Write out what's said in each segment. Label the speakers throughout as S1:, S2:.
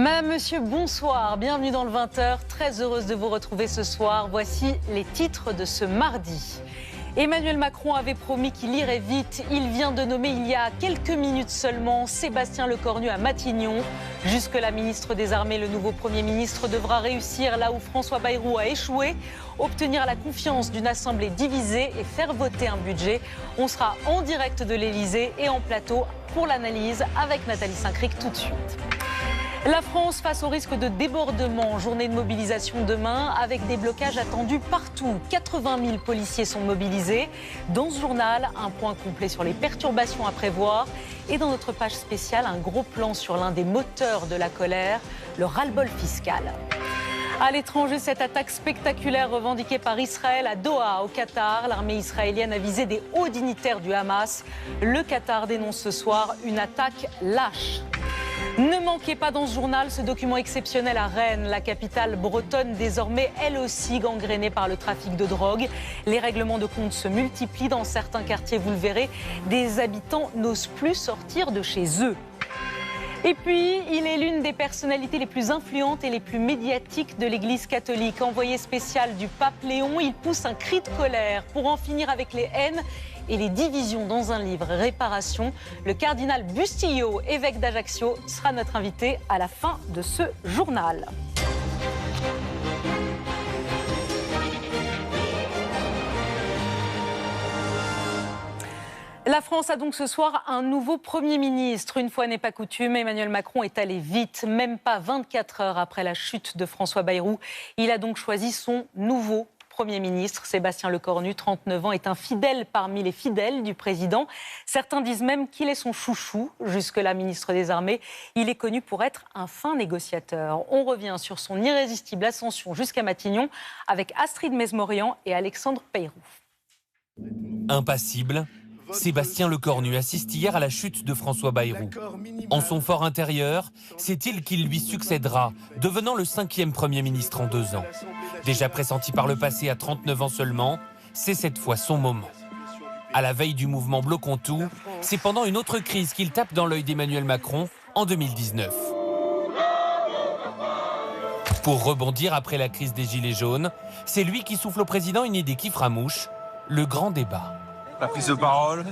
S1: Madame, monsieur, bonsoir. Bienvenue dans le 20h. Très heureuse de vous retrouver ce soir. Voici les titres de ce mardi. Emmanuel Macron avait promis qu'il irait vite. Il vient de nommer il y a quelques minutes seulement Sébastien Lecornu à Matignon. Jusque-là, ministre des Armées, le nouveau Premier ministre devra réussir là où François Bayrou a échoué, obtenir la confiance d'une assemblée divisée et faire voter un budget. On sera en direct de l'Élysée et en plateau pour l'analyse avec Nathalie Saint-Cric tout de suite. La France face au risque de débordement. Journée de mobilisation demain avec des blocages attendus partout. 80 000 policiers sont mobilisés. Dans ce journal, un point complet sur les perturbations à prévoir. Et dans notre page spéciale, un gros plan sur l'un des moteurs de la colère, le ras-le-bol fiscal. À l'étranger, cette attaque spectaculaire revendiquée par Israël à Doha, au Qatar. L'armée israélienne a visé des hauts dignitaires du Hamas. Le Qatar dénonce ce soir une attaque lâche. Ne manquez pas dans ce journal ce document exceptionnel à Rennes, la capitale bretonne désormais elle aussi gangrénée par le trafic de drogue. Les règlements de compte se multiplient dans certains quartiers, vous le verrez. Des habitants n'osent plus sortir de chez eux. Et puis, il est l'une des personnalités les plus influentes et les plus médiatiques de l'Église catholique. Envoyé spécial du pape Léon, il pousse un cri de colère pour en finir avec les haines et les divisions dans un livre Réparation. Le cardinal Bustillo, évêque d'Ajaccio, sera notre invité à la fin de ce journal. La France a donc ce soir un nouveau Premier ministre. Une fois n'est pas coutume, Emmanuel Macron est allé vite, même pas 24 heures après la chute de François Bayrou. Il a donc choisi son nouveau Premier ministre. Sébastien Lecornu, 39 ans, est un fidèle parmi les fidèles du président. Certains disent même qu'il est son chouchou. Jusque-là, ministre des Armées, il est connu pour être un fin négociateur. On revient sur son irrésistible ascension jusqu'à Matignon avec Astrid Mesmorian et Alexandre Peyrou.
S2: Impassible, Sébastien Lecornu assiste hier à la chute de François Bayrou. En son fort intérieur, sait-il qu'il lui succédera, devenant le 5e Premier ministre en 2 ans. Déjà pressenti par le passé à 39 ans seulement, c'est cette fois son moment. À la veille du mouvement Bloquons tout, c'est pendant une autre crise qu'il tape dans l'œil d'Emmanuel Macron en 2019. Pour rebondir après la crise des Gilets jaunes, c'est lui qui souffle au président une idée qui fera mouche, le grand débat.
S3: La prise de parole,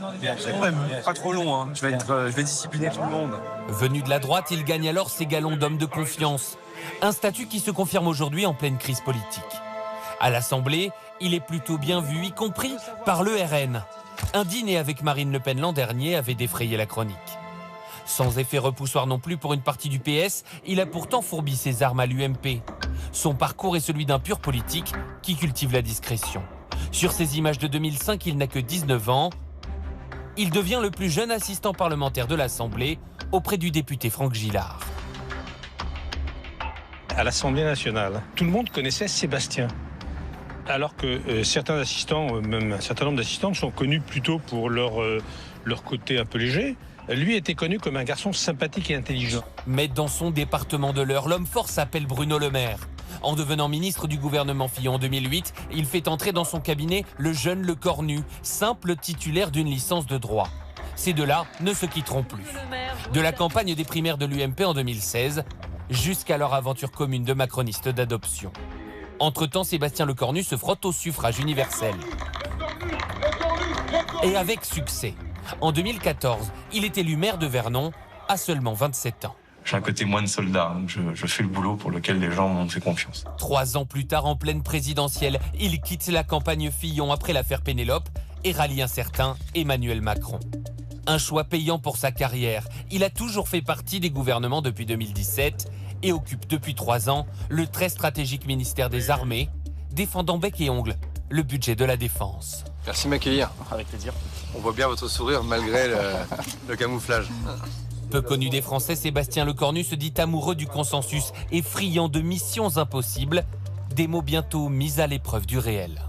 S3: pas trop long, hein. Je vais discipliner tout le monde.
S2: Venu de la droite, il gagne alors ses galons d'homme de confiance. Un statut qui se confirme aujourd'hui en pleine crise politique. À l'Assemblée, il est plutôt bien vu, y compris par le RN. Un dîner avec Marine Le Pen l'an dernier avait défrayé la chronique. Sans effet repoussoir non plus pour une partie du PS, il a pourtant fourbi ses armes à l'UMP. Son parcours est celui d'un pur politique qui cultive la discrétion. Sur ces images de 2005, il n'a que 19 ans. Il devient le plus jeune assistant parlementaire de l'Assemblée auprès du député Franck Gillard.
S4: À l'Assemblée nationale, tout le monde connaissait Sébastien. Alors que certains assistants, même un certain nombre d'assistants, sont connus plutôt pour leur côté un peu léger. Lui était connu comme un garçon sympathique et intelligent.
S2: Mais dans son département de l'Eure, l'homme fort s'appelle Bruno Le Maire. En devenant ministre du gouvernement Fillon en 2008, il fait entrer dans son cabinet le jeune Lecornu, simple titulaire d'une licence de droit. Ces deux-là ne se quitteront plus. De la campagne des primaires de l'UMP en 2016 jusqu'à leur aventure commune de macronistes d'adoption. Entre-temps, Sébastien Lecornu se frotte au suffrage universel. Et avec succès. En 2014, il est élu maire de Vernon à seulement 27 ans.
S3: J'ai un côté moine soldat, donc je fais le boulot pour lequel les gens m'ont fait confiance.
S2: 3 ans plus tard, en pleine présidentielle, il quitte la campagne Fillon après l'affaire Pénélope et rallie un certain Emmanuel Macron. Un choix payant pour sa carrière. Il a toujours fait partie des gouvernements depuis 2017 et occupe depuis 3 ans le très stratégique ministère des Armées, défendant bec et ongle le budget de la défense.
S5: Merci de m'accueillir. Avec plaisir. On voit bien votre sourire malgré le camouflage.
S2: Peu connu des Français, Sébastien Lecornu se dit amoureux du consensus et friand de missions impossibles, des mots bientôt mis à l'épreuve du réel.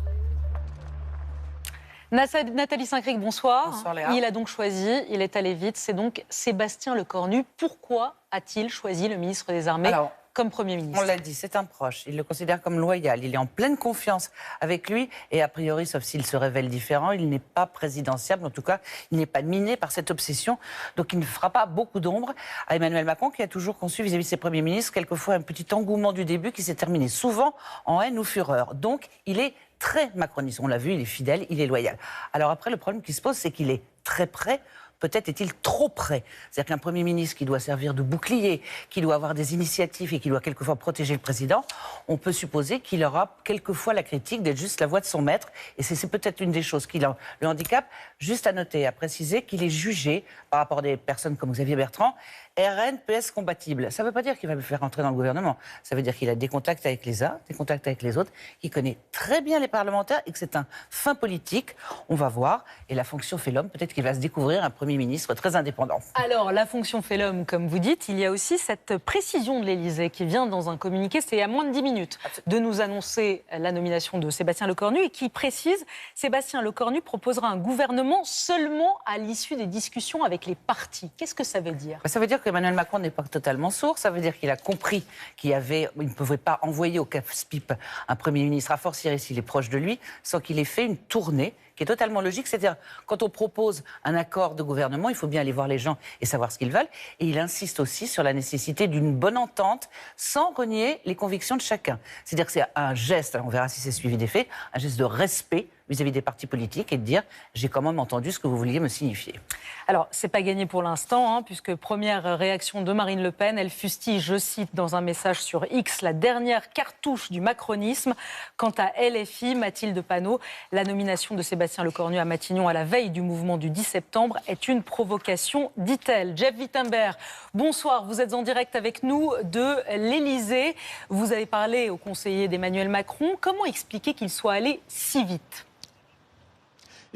S1: Nathalie Saint-Cric, bonsoir.
S6: Bonsoir Léa.
S1: Il a donc choisi, il est allé vite, c'est donc Sébastien Lecornu. Pourquoi a-t-il choisi le ministre des Armées comme Premier ministre.
S6: On l'a dit, c'est un proche. Il le considère comme loyal. Il est en pleine confiance avec lui. Et a priori, sauf s'il se révèle différent, il n'est pas présidentiable. En tout cas, il n'est pas miné par cette obsession. Donc il ne fera pas beaucoup d'ombre à Emmanuel Macron, qui a toujours conçu vis-à-vis de ses premiers ministres quelquefois un petit engouement du début qui s'est terminé souvent en haine ou fureur. Donc il est très macroniste. On l'a vu, il est fidèle, il est loyal. Alors après, le problème qui se pose, c'est qu'il est très près. Peut-être est-il trop près. C'est-à-dire qu'un Premier ministre qui doit servir de bouclier, qui doit avoir des initiatives et qui doit quelquefois protéger le président, on peut supposer qu'il aura quelquefois la critique d'être juste la voix de son maître. Et c'est peut-être une des choses qui le handicap. Juste à noter, à préciser qu'il est jugé par rapport à des personnes comme Xavier Bertrand, RN, PS compatible. Ça ne veut pas dire qu'il va le faire entrer dans le gouvernement. Ça veut dire qu'il a des contacts avec les uns, des contacts avec les autres, qu'il connaît très bien les parlementaires et que c'est un fin politique. On va voir. Et la fonction fait l'homme. Peut-être qu'il va se découvrir un Premier ministre très indépendant.
S1: Alors, la fonction fait l'homme, comme vous dites. Il y a aussi cette précision de l'Élysée qui vient dans un communiqué, c'est il y a moins de 10 minutes, de nous annoncer la nomination de Sébastien Lecornu et qui précise Sébastien Lecornu proposera un gouvernement seulement à l'issue des discussions avec les partis. Qu'est-ce que ça veut dire ?
S6: Ça veut dire qu'Emmanuel Macron n'est pas totalement sourd. Ça veut dire qu'il a compris qu'il ne pouvait pas envoyer au casse-pipe un Premier ministre, à fortiori s'il est proche de lui, sans qu'il ait fait une tournée qui est totalement logique. C'est-à-dire, quand on propose un accord de gouvernement, il faut bien aller voir les gens et savoir ce qu'ils veulent. Et il insiste aussi sur la nécessité d'une bonne entente sans renier les convictions de chacun. C'est-à-dire que c'est un geste, alors on verra si c'est suivi des faits, un geste de respect vis-à-vis des partis politiques et de dire « j'ai quand même entendu ce que vous vouliez me signifier ».
S1: Alors, c'est pas gagné pour l'instant, puisque première réaction de Marine Le Pen, elle fustige, je cite dans un message sur X, la dernière cartouche du macronisme. Quant à LFI, Mathilde Panot, la nomination de Sébastien Lecornu à Matignon à la veille du mouvement du 10 septembre est une provocation, dit-elle. Jeff Wittenberg, bonsoir, vous êtes en direct avec nous de l'Élysée. Vous avez parlé au conseiller d'Emmanuel Macron. Comment expliquer qu'il soit allé si vite ?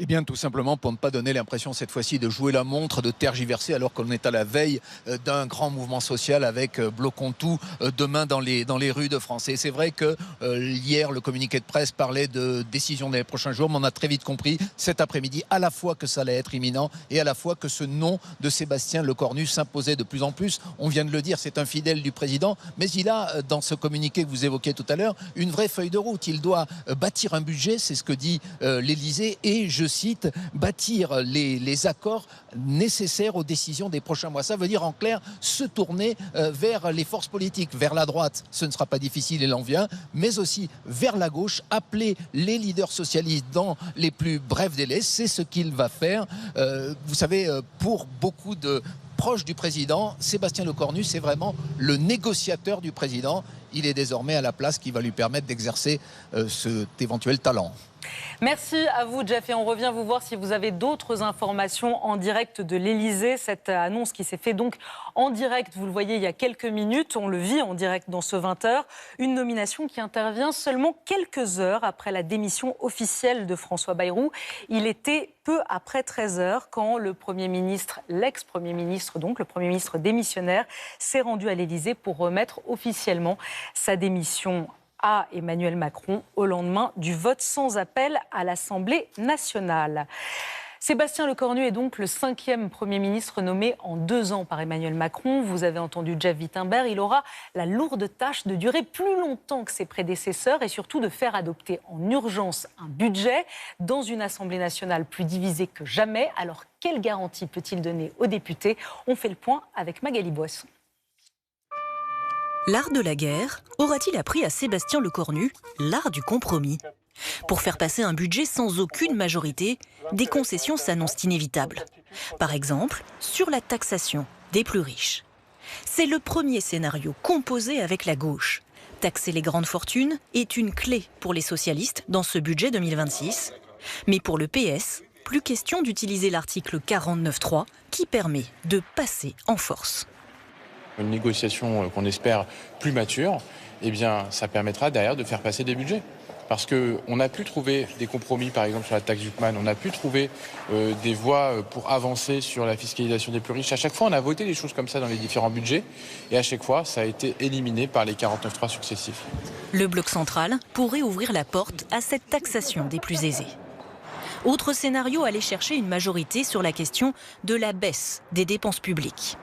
S7: Eh bien, tout simplement pour ne pas donner l'impression cette fois-ci de jouer la montre, de tergiverser alors qu'on est à la veille d'un grand mouvement social avec Bloquons tout demain dans les rues de France. Et c'est vrai que hier, le communiqué de presse parlait de décision des prochains jours, mais on a très vite compris cet après-midi à la fois que ça allait être imminent et à la fois que ce nom de Sébastien Lecornu s'imposait de plus en plus. On vient de le dire, c'est un fidèle du président, mais il a, dans ce communiqué que vous évoquiez tout à l'heure, une vraie feuille de route. Il doit bâtir un budget, c'est ce que dit l'Élysée, et je cite, bâtir les accords nécessaires aux décisions des prochains mois. Ça veut dire en clair se tourner vers les forces politiques, vers la droite, ce ne sera pas difficile, il en vient, mais aussi vers la gauche, appeler les leaders socialistes dans les plus brefs délais, c'est ce qu'il va faire. Vous savez, pour beaucoup de proches du président, Sébastien Lecornu, c'est vraiment le négociateur du président. Il est désormais à la place qui va lui permettre d'exercer cet éventuel talent.
S1: Merci à vous, Jeff. Et on revient vous voir si vous avez d'autres informations en direct de l'Élysée. Cette annonce qui s'est faite donc en direct, vous le voyez, il y a quelques minutes. On le vit en direct dans ce 20h. Une nomination qui intervient seulement quelques heures après la démission officielle de François Bayrou. Il était peu après 13h quand le Premier ministre, l'ex-Premier ministre, donc le Premier ministre démissionnaire, s'est rendu à l'Élysée pour remettre officiellement sa démission à Emmanuel Macron au lendemain du vote sans appel à l'Assemblée nationale. Sébastien Lecornu est donc le 5e Premier ministre nommé en 2 ans par Emmanuel Macron. Vous avez entendu Jeff Wittenberg. Il aura la lourde tâche de durer plus longtemps que ses prédécesseurs et surtout de faire adopter en urgence un budget dans une Assemblée nationale plus divisée que jamais. Alors, quelle garantie peut-il donner aux députés ? On fait le point avec Magali Boisson.
S8: L'art de la guerre aura-t-il appris à Sébastien Lecornu l'art du compromis ? Pour faire passer un budget sans aucune majorité, des concessions s'annoncent inévitables. Par exemple, sur la taxation des plus riches. C'est le premier scénario composé avec la gauche. Taxer les grandes fortunes est une clé pour les socialistes dans ce budget 2026. Mais pour le PS, plus question d'utiliser l'article 49.3 qui permet de passer en force.
S9: Une négociation qu'on espère plus mature, eh bien, ça permettra derrière de faire passer des budgets. Parce qu'on a pu trouver des compromis, par exemple sur la taxe Zuckman, on a pu trouver des voies pour avancer sur la fiscalisation des plus riches. À chaque fois, on a voté des choses comme ça dans les différents budgets, et à chaque fois, ça a été éliminé par les 49.3 successifs.
S8: Le bloc central pourrait ouvrir la porte à cette taxation des plus aisés. Autre scénario, aller chercher une majorité sur la question de la baisse des dépenses publiques.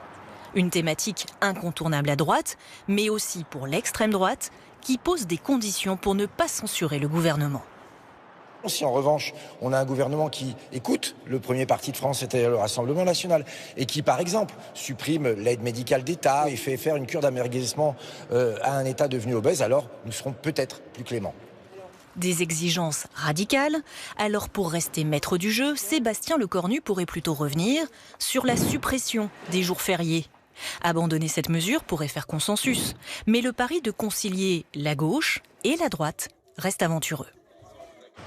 S8: Une thématique incontournable à droite, mais aussi pour l'extrême droite, qui pose des conditions pour ne pas censurer le gouvernement.
S10: Si en revanche, on a un gouvernement qui écoute le premier parti de France, c'est-à-dire le Rassemblement national, et qui, par exemple, supprime l'aide médicale d'État et fait faire une cure d'amaigrissement à un État devenu obèse, alors nous serons peut-être plus cléments.
S8: Des exigences radicales. Alors pour rester maître du jeu, Sébastien Lecornu pourrait plutôt revenir sur la suppression des jours fériés. Abandonner cette mesure pourrait faire consensus. Mais le pari de concilier la gauche et la droite reste aventureux.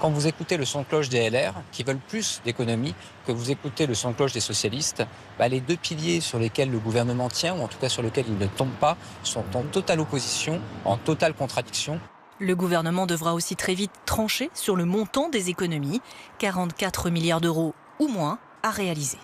S11: Quand vous écoutez le son de cloche des LR, qui veulent plus d'économie, que vous écoutez le son de cloche des socialistes, les deux piliers sur lesquels le gouvernement tient, ou en tout cas sur lesquels il ne tombe pas, sont en totale opposition, en totale contradiction.
S8: Le gouvernement devra aussi très vite trancher sur le montant des économies, 44 milliards d'euros ou moins à réaliser.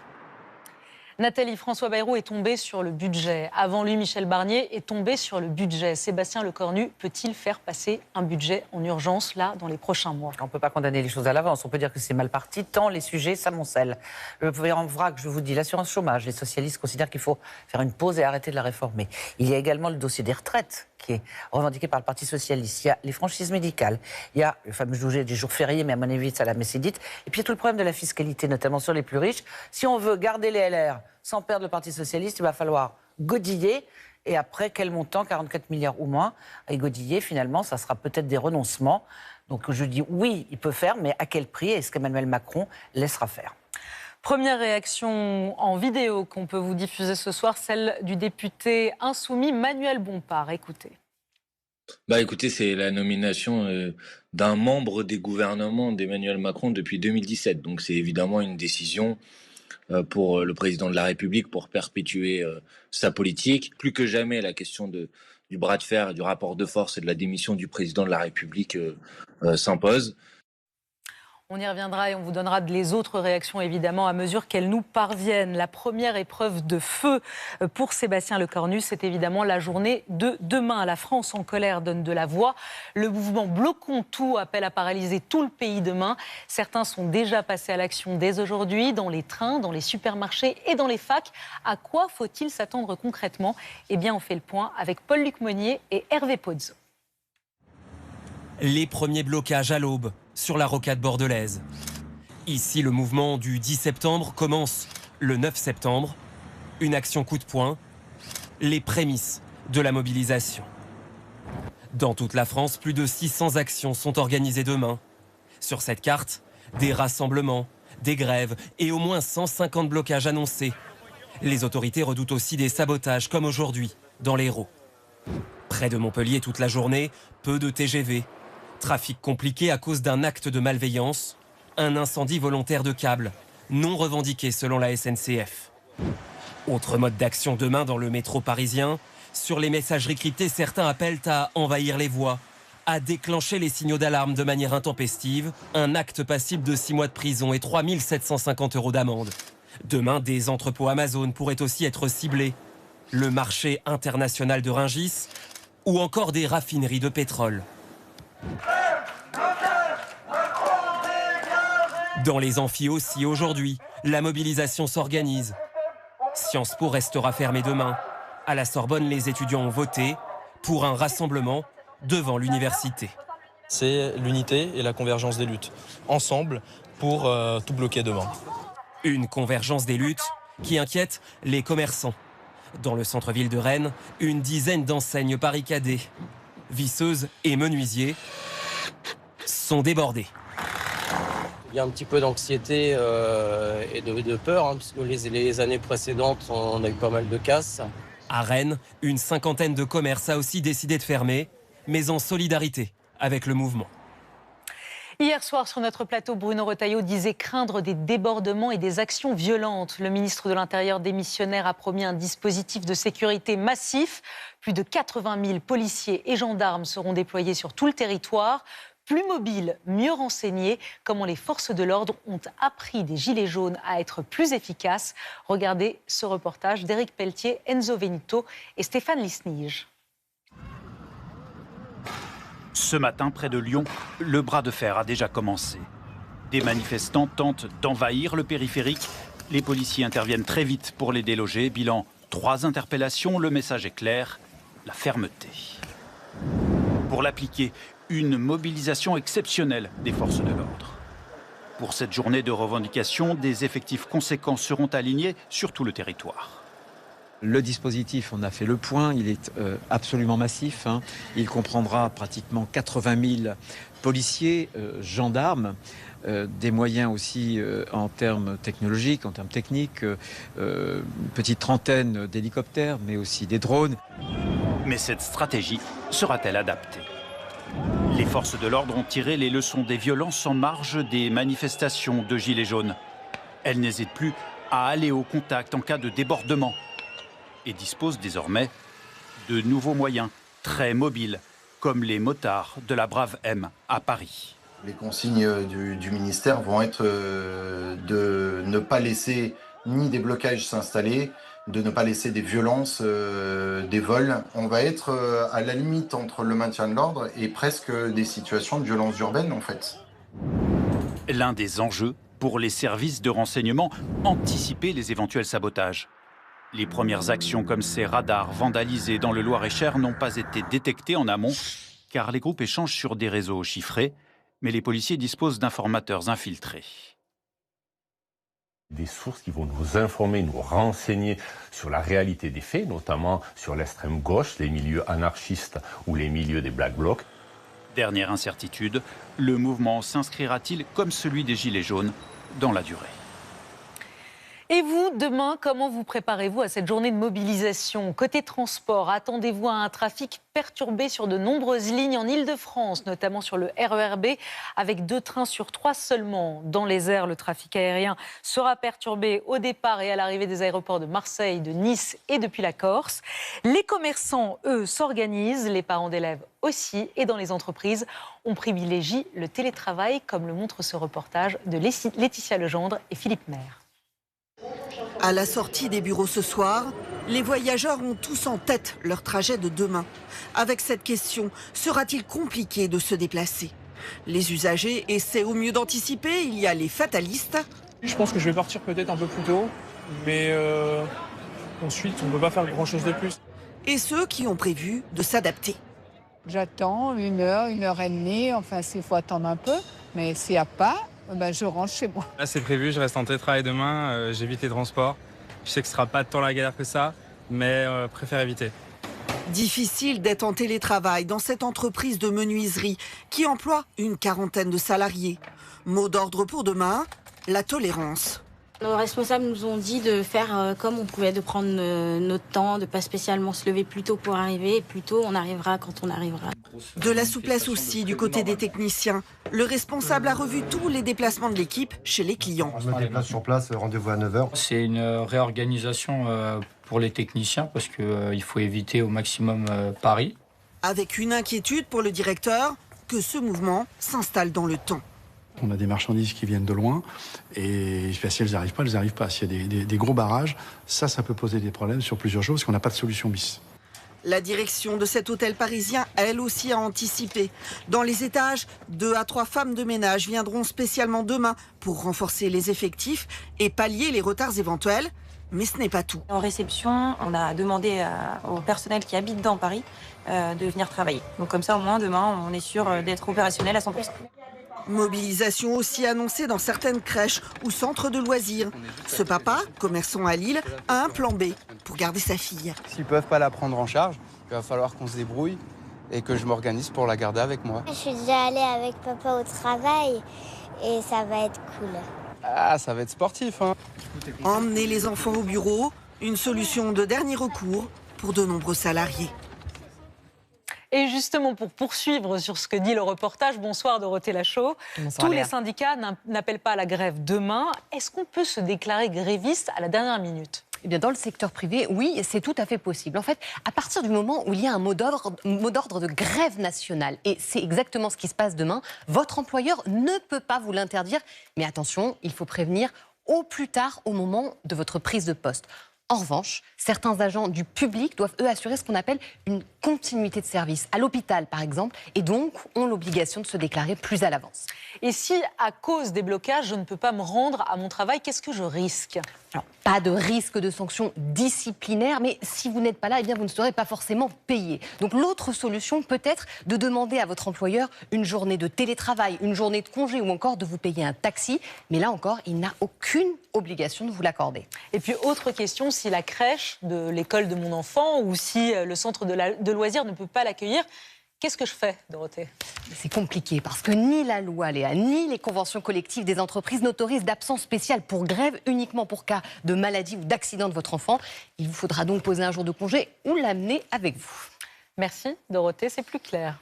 S1: Nathalie, François Bayrou est tombé sur le budget. Avant lui, Michel Barnier est tombé sur le budget. Sébastien Lecornu peut-il faire passer un budget en urgence, là, dans les prochains mois?
S6: On ne peut pas condamner les choses à l'avance. On peut dire que c'est mal parti, tant les sujets s'amoncellent. Le premier en vrac, je vous dis, l'assurance chômage. Les socialistes considèrent qu'il faut faire une pause et arrêter de la réformer. Il y a également le dossier des retraites, qui est revendiqué par le Parti socialiste. Il y a les franchises médicales. Il y a le fameux sujet des jours fériés, mais à mon avis, ça l'a mécédite. Et puis il y a tout le problème de la fiscalité, notamment sur les plus riches. Si on veut garder les LR sans perdre le Parti socialiste, il va falloir godiller. Et après, quel montant? 44 milliards ou moins. Et godiller, finalement, ça sera peut-être des renoncements. Donc je dis oui, il peut faire, mais à quel prix? Est-ce qu'Emmanuel Macron laissera faire?
S1: Première réaction en vidéo qu'on peut vous diffuser ce soir, celle du député insoumis Manuel Bompard. Écoutez.
S12: Écoutez, c'est la nomination d'un membre des gouvernements d'Emmanuel Macron depuis 2017. Donc c'est évidemment une décision pour le président de la République pour perpétuer sa politique. Plus que jamais, la question du bras de fer, du rapport de force et de la démission du président de la République s'impose.
S1: On y reviendra et on vous donnera les autres réactions, évidemment, à mesure qu'elles nous parviennent. La première épreuve de feu pour Sébastien Lecornu, c'est évidemment la journée de demain. La France en colère donne de la voix. Le mouvement Bloquons tout appelle à paralyser tout le pays demain. Certains sont déjà passés à l'action dès aujourd'hui, dans les trains, dans les supermarchés et dans les facs. À quoi faut-il s'attendre concrètement? Eh bien, on fait le point avec Paul-Luc Monnier et Hervé Pozzo.
S2: Les premiers blocages à l'aube sur la rocade bordelaise. Ici, le mouvement du 10 septembre commence le 9 septembre. Une action coup de poing, les prémices de la mobilisation. Dans toute la France, plus de 600 actions sont organisées demain. Sur cette carte, des rassemblements, des grèves et au moins 150 blocages annoncés. Les autorités redoutent aussi des sabotages comme aujourd'hui dans l'Hérault. Près de Montpellier toute la journée, peu de TGV. Trafic compliqué à cause d'un acte de malveillance, un incendie volontaire de câbles, non revendiqué selon la SNCF. Autre mode d'action demain dans le métro parisien, sur les messageries cryptées, certains appellent à envahir les voies, à déclencher les signaux d'alarme de manière intempestive, un acte passible de 6 mois de prison et 3 750 € d'amende. Demain, des entrepôts Amazon pourraient aussi être ciblés, le marché international de Rungis ou encore des raffineries de pétrole. Dans les amphis aussi aujourd'hui, la mobilisation s'organise. Sciences Po restera fermée demain. À la Sorbonne, les étudiants ont voté pour un rassemblement devant l'université.
S13: C'est l'unité et la convergence des luttes, ensemble pour tout bloquer demain.
S2: Une convergence des luttes qui inquiète les commerçants. Dans le centre-ville de Rennes, une dizaine d'enseignes barricadées. Visseuses et menuisiers sont débordés.
S14: Il y a un petit peu d'anxiété et de peur, puisque les années précédentes, on a eu pas mal de casses.
S2: À Rennes, une cinquantaine de commerces a aussi décidé de fermer, mais en solidarité avec le mouvement.
S1: Hier soir, sur notre plateau, Bruno Retailleau disait craindre des débordements et des actions violentes. Le ministre de l'Intérieur démissionnaire a promis un dispositif de sécurité massif. Plus de 80 000 policiers et gendarmes seront déployés sur tout le territoire. Plus mobiles, mieux renseignés, comment les forces de l'ordre ont appris des gilets jaunes à être plus efficaces. Regardez ce reportage d'Éric Pelletier, Enzo Venito et Stéphane Lisnige.
S15: Ce matin, près de Lyon, le bras de fer a déjà commencé. Des manifestants tentent d'envahir le périphérique. Les policiers interviennent très vite pour les déloger. Bilan, 3 interpellations, le message est clair, la fermeté. Pour l'appliquer, une mobilisation exceptionnelle des forces de l'ordre. Pour cette journée de revendication, des effectifs conséquents seront alignés sur tout le territoire.
S16: Le dispositif, on a fait le point, il est absolument massif. Il comprendra pratiquement 80 000 policiers, gendarmes, des moyens aussi en termes technologiques, en termes techniques, une petite trentaine d'hélicoptères, mais aussi des drones.
S15: Mais cette stratégie sera-t-elle adaptée ? Les forces de l'ordre ont tiré les leçons des violences en marge des manifestations de Gilets jaunes. Elles n'hésitent plus à aller au contact en cas de débordement et disposent désormais de nouveaux moyens très mobiles, comme les motards de la Brave M à Paris.
S17: Les consignes du ministère vont être de ne pas laisser ni des blocages s'installer, de ne pas laisser des violences, des vols. On va être à la limite entre le maintien de l'ordre et presque des situations de violence urbaine en fait.
S15: L'un des enjeux pour les services de renseignement, anticiper les éventuels sabotages. Les premières actions comme ces radars vandalisés dans le Loir-et-Cher n'ont pas été détectées en amont, car les groupes échangent sur des réseaux chiffrés, mais les policiers disposent d'informateurs infiltrés.
S18: Des sources qui vont nous informer, nous renseigner sur la réalité des faits, notamment sur l'extrême gauche, les milieux anarchistes ou les milieux des Black Blocs.
S15: Dernière incertitude, le mouvement s'inscrira-t-il comme celui des Gilets jaunes dans la durée ?
S1: Et vous, demain, comment vous préparez-vous à cette journée de mobilisation ? Côté transport, attendez-vous à un trafic perturbé sur de nombreuses lignes en Ile-de-France, notamment sur le RER B, avec 2 trains sur 3 seulement. Dans les airs, le trafic aérien sera perturbé au départ et à l'arrivée des aéroports de Marseille, de Nice et depuis la Corse. Les commerçants, eux, s'organisent, les parents d'élèves aussi, et dans les entreprises, on privilégie le télétravail, comme le montre ce reportage de Laetitia Legendre et Philippe Maire.
S19: À la sortie des bureaux ce soir, les voyageurs ont tous en tête leur trajet de demain. Avec cette question, sera-t-il compliqué de se déplacer ? Les usagers essaient au mieux d'anticiper, il y a les fatalistes.
S20: Je pense que je vais partir peut-être un peu plus tôt, mais ensuite on ne peut pas faire grand-chose de plus.
S19: Et ceux qui ont prévu de s'adapter.
S21: J'attends 1 heure, 1 heure et demie, enfin il faut attendre un peu, mais s'il n'y a pas, je rentre chez moi.
S22: Là c'est prévu, je reste en télétravail demain, j'évite les transports. Je sais que ce ne sera pas tant la galère que ça, mais préfère éviter.
S19: Difficile d'être en télétravail dans cette entreprise de menuiserie qui emploie une 40aine de salariés. Mot d'ordre pour demain, la tolérance.
S23: Nos responsables nous ont dit de faire comme on pouvait, de prendre notre temps, de ne pas spécialement se lever plus tôt pour arriver. Et plus tôt, on arrivera quand on arrivera.
S19: De la souplesse aussi du côté des techniciens. Le responsable a revu tous les déplacements de l'équipe chez les clients.
S24: Je me déplace sur place, rendez-vous à 9h.
S25: C'est une réorganisation pour les techniciens parce qu'il faut éviter au maximum Paris.
S19: Avec une inquiétude pour le directeur, que ce mouvement s'installe dans le temps.
S26: On a des marchandises qui viennent de loin et si elles n'arrivent pas, elles n'arrivent pas. S'il y a des gros barrages, ça peut poser des problèmes sur plusieurs choses parce qu'on n'a pas de solution bis.
S19: La direction de cet hôtel parisien, elle aussi, a anticipé. Dans les étages, 2 à 3 femmes de ménage viendront spécialement demain pour renforcer les effectifs et pallier les retards éventuels. Mais ce n'est pas tout.
S27: En réception, on a demandé au personnel qui habite dans Paris de venir travailler. Donc comme ça, au moins, demain, on est sûr d'être opérationnel à 100%.
S19: Mobilisation aussi annoncée dans certaines crèches ou centres de loisirs. Ce papa, commerçant à Lille, a un plan B pour garder sa fille.
S28: S'ils ne peuvent pas la prendre en charge, il va falloir qu'on se débrouille et que je m'organise pour la garder avec moi.
S29: Je suis déjà allée avec papa au travail et ça va être cool.
S28: Ah, ça va être sportif, hein.
S19: Emmener les enfants au bureau, une solution de dernier recours pour de nombreux salariés.
S1: Et justement, pour poursuivre sur ce que dit le reportage, bonsoir Dorothée Lachaud.
S30: Bonsoir,
S1: tous
S30: Léa.
S1: les syndicats n'appellent pas à la grève demain. Est-ce qu'on peut se déclarer gréviste à la dernière minute ?
S30: Eh bien, dans le secteur privé, oui, c'est tout à fait possible. En fait, à partir du moment où il y a un mot d'ordre de grève nationale, et c'est exactement ce qui se passe demain, votre employeur ne peut pas vous l'interdire. Mais attention, il faut prévenir au plus tard au moment de votre prise de poste. En revanche, certains agents du public doivent, eux, assurer ce qu'on appelle une continuité de service, à l'hôpital par exemple, et donc ont l'obligation de se déclarer plus à l'avance.
S1: Et si, à cause des blocages, je ne peux pas me rendre à mon travail, qu'est-ce que je risque?
S30: Alors, pas de risque de sanction disciplinaire, mais si vous n'êtes pas là, eh bien, vous ne serez pas forcément payé. Donc l'autre solution peut être de demander à votre employeur une journée de télétravail, une journée de congé ou encore de vous payer un taxi. Mais là encore, il n'a aucune obligation de vous l'accorder.
S1: Et puis autre question, si la crèche de l'école de mon enfant ou si le centre de loisirs ne peut pas l'accueillir, qu'est-ce que je fais, Dorothée?
S30: C'est compliqué parce que ni la loi, Léa, ni les conventions collectives des entreprises n'autorisent d'absence spéciale pour grève uniquement pour cas de maladie ou d'accident de votre enfant. Il vous faudra donc poser un jour de congé ou l'amener avec vous.
S1: Merci, Dorothée, c'est plus clair.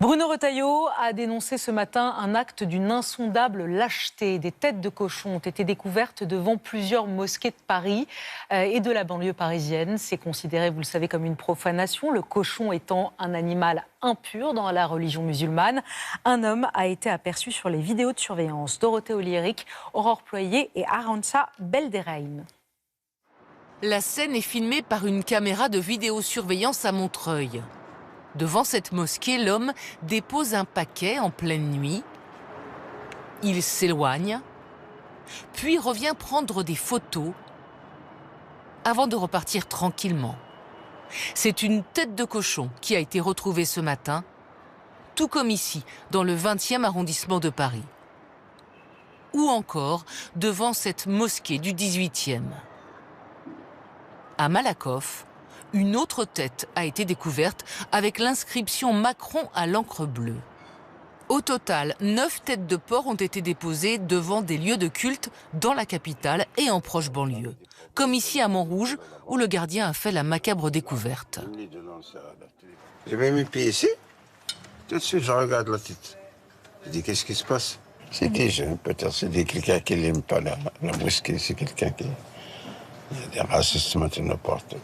S1: Bruno Retailleau a dénoncé ce matin un acte d'une insondable lâcheté. Des têtes de cochons ont été découvertes devant plusieurs mosquées de Paris et de la banlieue parisienne. C'est considéré, vous le savez, comme une profanation, le cochon étant un animal impur dans la religion musulmane. Un homme a été aperçu sur les vidéos de surveillance. Dorothée Oliéric, Aurore Ployer et Arantxa Belderheim.
S3: La scène est filmée par une caméra de vidéosurveillance à Montreuil. Devant cette mosquée, l'homme dépose un paquet en pleine nuit. Il s'éloigne, puis revient prendre des photos avant de repartir tranquillement. C'est une tête de cochon qui a été retrouvée ce matin, tout comme ici, dans le 20e arrondissement de Paris. Ou encore devant cette mosquée du 18e. À Malakoff, une autre tête a été découverte avec l'inscription Macron à l'encre bleue. Au total, 9 têtes de porc ont été déposées devant des lieux de culte dans la capitale et en proche banlieue. Comme ici à Montrouge, où le gardien a fait la macabre découverte.
S4: J'ai mis mes pieds ici. Tout de suite, je regarde la tête. Je dis, qu'est-ce qui se passe? C'est qui, peut-être c'est quelqu'un qui n'aime pas la mosquée. C'est quelqu'un qui... Il y a des racistes maintenant partout.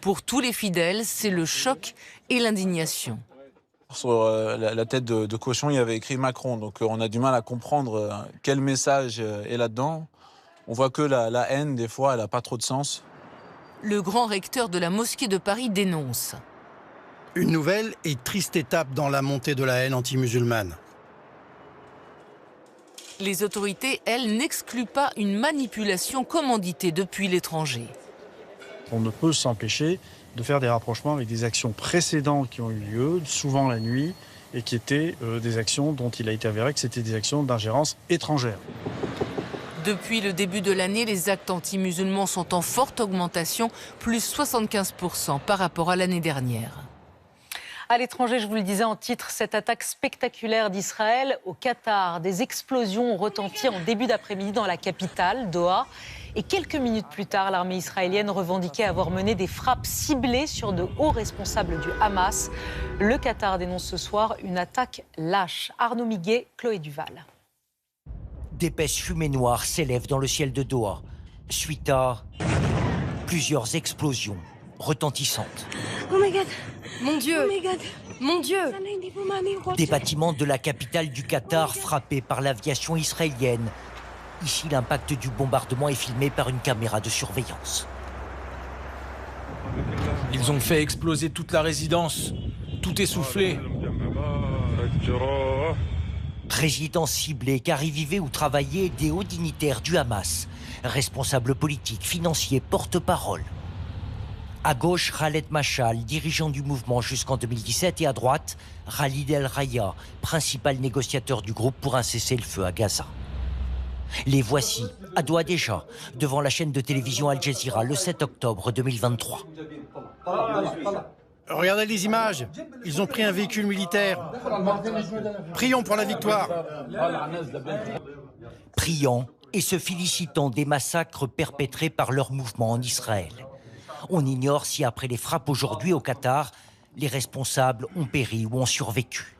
S3: Pour tous les fidèles, c'est le choc et l'indignation.
S5: Sur la tête de cochon, il y avait écrit Macron. Donc on a du mal à comprendre quel message est là-dedans. On voit que la haine, des fois, elle n'a pas trop de sens.
S3: Le grand recteur de la mosquée de Paris dénonce.
S6: Une nouvelle et triste étape dans la montée de la haine anti-musulmane.
S3: Les autorités, elles, n'excluent pas une manipulation commanditée depuis l'étranger.
S26: On ne peut s'empêcher de faire des rapprochements avec des actions précédentes qui ont eu lieu, souvent la nuit, et qui étaient des actions dont il a été avéré que c'était des actions d'ingérence étrangère.
S3: Depuis le début de l'année, les actes anti-musulmans sont en forte augmentation, plus 75% par rapport à l'année dernière.
S1: À l'étranger, je vous le disais en titre, cette attaque spectaculaire d'Israël au Qatar. Des explosions ont retenti en début d'après-midi dans la capitale, Doha. Et quelques minutes plus tard, l'armée israélienne revendiquait avoir mené des frappes ciblées sur de hauts responsables du Hamas. Le Qatar dénonce ce soir une attaque lâche. Arnaud Miguet, Chloé Duval.
S7: D'épaisses fumées noires s'élèvent dans le ciel de Doha, suite à plusieurs explosions retentissantes.
S8: Oh my God! Mon Dieu! Oh my God! Mon Dieu!
S7: Des bâtiments de la capitale du Qatar frappés par l'aviation israélienne. Ici, l'impact du bombardement est filmé par une caméra de surveillance.
S9: Ils ont fait exploser toute la résidence. Tout essoufflé.
S7: Résidence ciblée car y vivaient ou travaillaient des hauts dignitaires du Hamas, responsables politiques, financiers, porte-parole. À gauche, Khaled Mashal, dirigeant du mouvement jusqu'en 2017, et à droite, Khalid El-Raya, principal négociateur du groupe pour un cessez-le-feu à Gaza. Les voici, à Doha déjà, devant la chaîne de télévision Al Jazeera, le 7 octobre 2023.
S6: Regardez les images, ils ont pris un véhicule militaire. Prions pour la victoire.
S7: Priant et se félicitant des massacres perpétrés par leur mouvement en Israël. On ignore si après les frappes aujourd'hui au Qatar, les responsables ont péri ou ont survécu.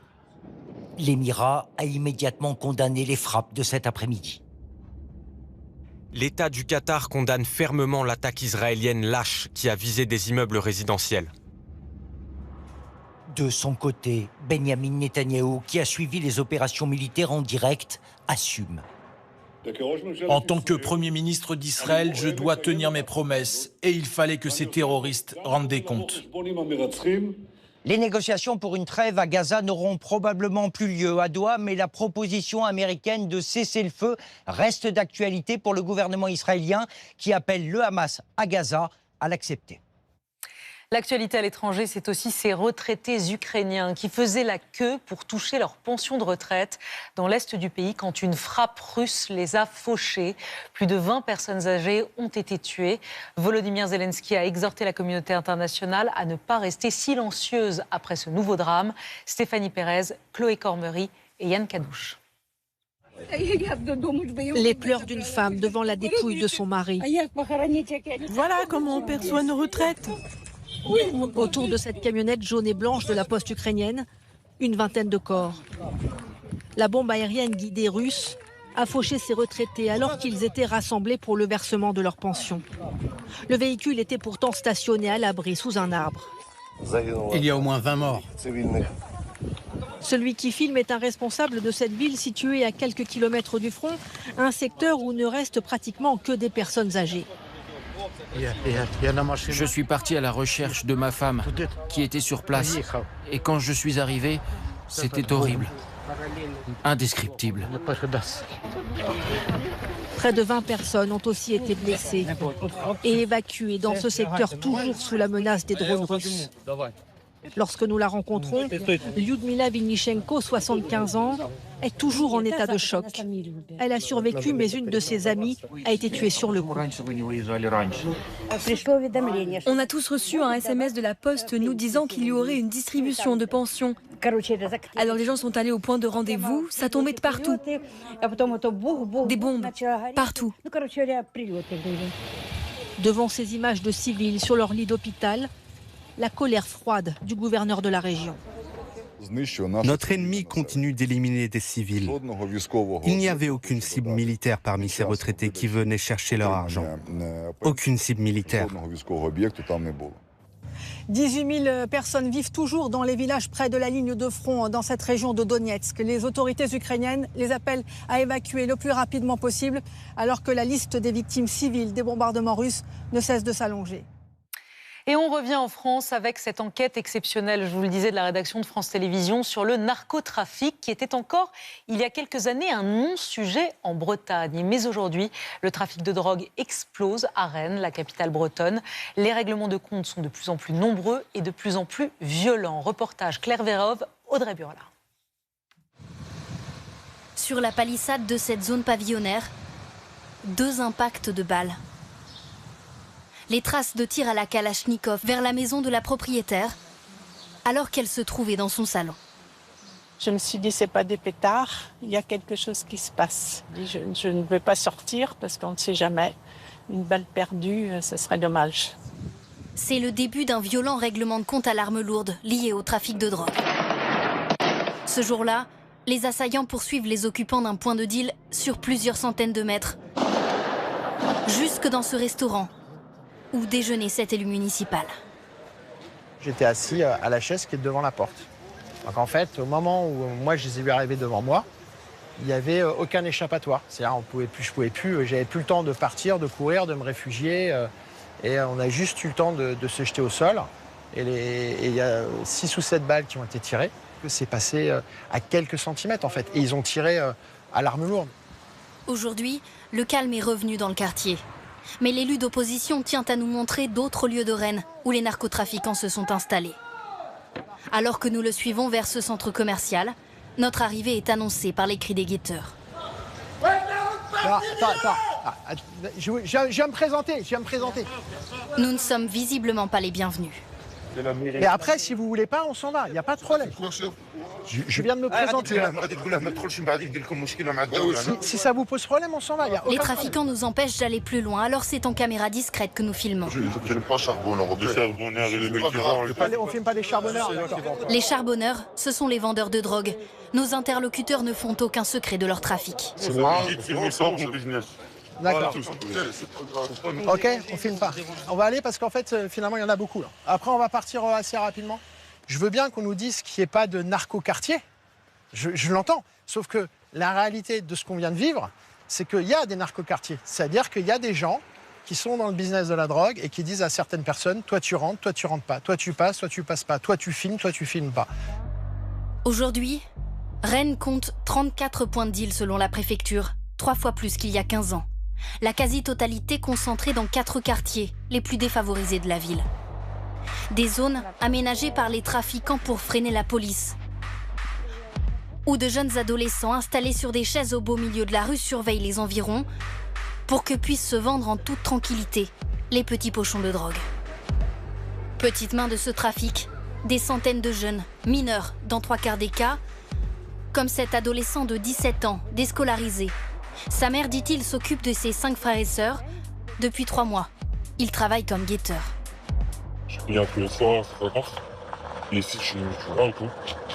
S7: L'Émirat a immédiatement condamné les frappes de cet après-midi.
S10: L'État du Qatar condamne fermement l'attaque israélienne lâche qui a visé des immeubles résidentiels.
S7: De son côté, Benyamin Netanyahou, qui a suivi les opérations militaires en direct, assume.
S9: En tant que Premier ministre d'Israël, je dois tenir mes promesses et il fallait que ces terroristes rendent des comptes.
S7: Les négociations pour une trêve à Gaza n'auront probablement plus lieu à Doha, mais la proposition américaine de cesser le feu reste d'actualité pour le gouvernement israélien qui appelle le Hamas à Gaza à l'accepter.
S1: L'actualité à l'étranger, c'est aussi ces retraités ukrainiens qui faisaient la queue pour toucher leur pension de retraite dans l'est du pays quand une frappe russe les a fauchés. Plus de 20 personnes âgées ont été tuées. Volodymyr Zelensky a exhorté la communauté internationale à ne pas rester silencieuse après ce nouveau drame. Stéphanie Pérez, Chloé Cormery et Yann Cadouche.
S2: Les pleurs d'une femme devant la dépouille de son mari.
S11: Voilà comment on perçoit nos retraites.
S2: Autour de cette camionnette jaune et blanche de la poste ukrainienne, une vingtaine de corps. La bombe aérienne guidée russe a fauché ces retraités alors qu'ils étaient rassemblés pour le versement de leur pension. Le véhicule était pourtant stationné à l'abri sous un arbre.
S6: Il y a au moins 20 morts.
S2: Celui qui filme est un responsable de cette ville située à quelques kilomètres du front, un secteur où ne restent pratiquement que des personnes âgées.
S12: Je suis parti à la recherche de ma femme qui était sur place. Et quand je suis arrivé, c'était horrible. Indescriptible.
S2: Près de 20 personnes ont aussi été blessées et évacuées dans ce secteur toujours sous la menace des drones russes. Lorsque nous la rencontrons, Lyudmila Vinichenko, 75 ans, est toujours en état de choc. Elle a survécu, mais une de ses amies a été tuée sur le coup.
S8: On a tous reçu un SMS de la Poste nous disant qu'il y aurait une distribution de pensions. Alors les gens sont allés au point de rendez-vous, ça tombait de partout. Des bombes, partout.
S2: Devant ces images de civils sur leur lit d'hôpital, la colère froide du gouverneur de la région.
S13: Notre ennemi continue d'éliminer des civils. Il n'y avait aucune cible militaire parmi ces retraités qui venaient chercher leur argent. Aucune cible militaire.
S2: 18 000 personnes vivent toujours dans les villages près de la ligne de front dans cette région de Donetsk. Les autorités ukrainiennes les appellent à évacuer le plus rapidement possible alors que la liste des victimes civiles des bombardements russes ne cesse de s'allonger.
S1: Et on revient en France avec cette enquête exceptionnelle, je vous le disais, de la rédaction de France Télévisions sur le narcotrafic qui était encore, il y a quelques années, un non-sujet en Bretagne. Mais aujourd'hui, le trafic de drogue explose à Rennes, la capitale bretonne. Les règlements de compte sont de plus en plus nombreux et de plus en plus violents. Reportage Claire Vérove, Audrey Burla.
S14: Sur la palissade de cette zone pavillonnaire, 2 impacts de balles. Les traces de tir à la Kalachnikov vers la maison de la propriétaire, alors qu'elle se trouvait dans son salon.
S11: Je me suis dit, c'est pas des pétards, il y a quelque chose qui se passe. Je ne veux pas sortir parce qu'on ne sait jamais. Une balle perdue, ce serait dommage.
S14: C'est le début d'un violent règlement de compte à l'arme lourde lié au trafic de drogue. Ce jour-là, les assaillants poursuivent les occupants d'un point de deal sur plusieurs centaines de mètres. Jusque dans ce restaurant, où déjeunait cet élu municipal.
S15: J'étais assis à la chaise qui est devant la porte. Donc en fait, au moment où moi je les ai vus arriver devant moi, il n'y avait aucun échappatoire. C'est-à-dire je pouvais plus, j'avais plus le temps de partir, de courir, de me réfugier. Et on a juste eu le temps de se jeter au sol. Et il y a 6 ou 7 balles qui ont été tirées. C'est passé à quelques centimètres en fait. Et ils ont tiré à l'arme lourde.
S14: Aujourd'hui, le calme est revenu dans le quartier. Mais l'élu d'opposition tient à nous montrer d'autres lieux de Rennes où les narcotrafiquants se sont installés. Alors que nous le suivons vers ce centre commercial, notre arrivée est annoncée par les cris des guetteurs.
S15: Je viens me présenter.
S14: Nous ne sommes visiblement pas les bienvenus.
S15: Et après, si vous voulez pas, on s'en va, il n'y a pas de problème. Je viens de me présenter. Si ça vous pose problème, on s'en va.
S14: Les trafiquants nous empêchent d'aller plus loin, alors c'est en caméra discrète que nous filmons.
S15: On filme pas les charbonneurs.
S14: Les charbonneurs, ce sont les vendeurs de drogue. Nos interlocuteurs ne font aucun secret de leur trafic.
S15: C'est moi. D'accord. Ok, on filme pas. On va aller parce qu'en fait, finalement, il y en a beaucoup. Là. Après, on va partir assez rapidement. Je veux bien qu'on nous dise qu'il n'y ait pas de narco-quartier. Je l'entends. Sauf que la réalité de ce qu'on vient de vivre, c'est qu'il y a des narcoquartiers. C'est-à-dire qu'il y a des gens qui sont dans le business de la drogue et qui disent à certaines personnes, toi tu rentres pas, toi tu passes pas, toi tu filmes pas.
S14: Aujourd'hui, Rennes compte 34 points de deal selon la préfecture, 3 fois plus qu'il y a 15 ans. La quasi-totalité concentrée dans 4 quartiers, les plus défavorisés de la ville. Des zones aménagées par les trafiquants pour freiner la police. Où de jeunes adolescents installés sur des chaises au beau milieu de la rue surveillent les environs pour que puissent se vendre en toute tranquillité les petits pochons de drogue. Petite main de ce trafic, des centaines de jeunes, mineurs dans 3 quarts des cas, comme cet adolescent de 17 ans, déscolarisé. Sa mère, dit-il, s'occupe de ses 5 frères et sœurs depuis 3 mois. Il travaille comme guetteur.
S16: Je viens tous les soirs, c'est pas grave. Et ici, je suis là et tout.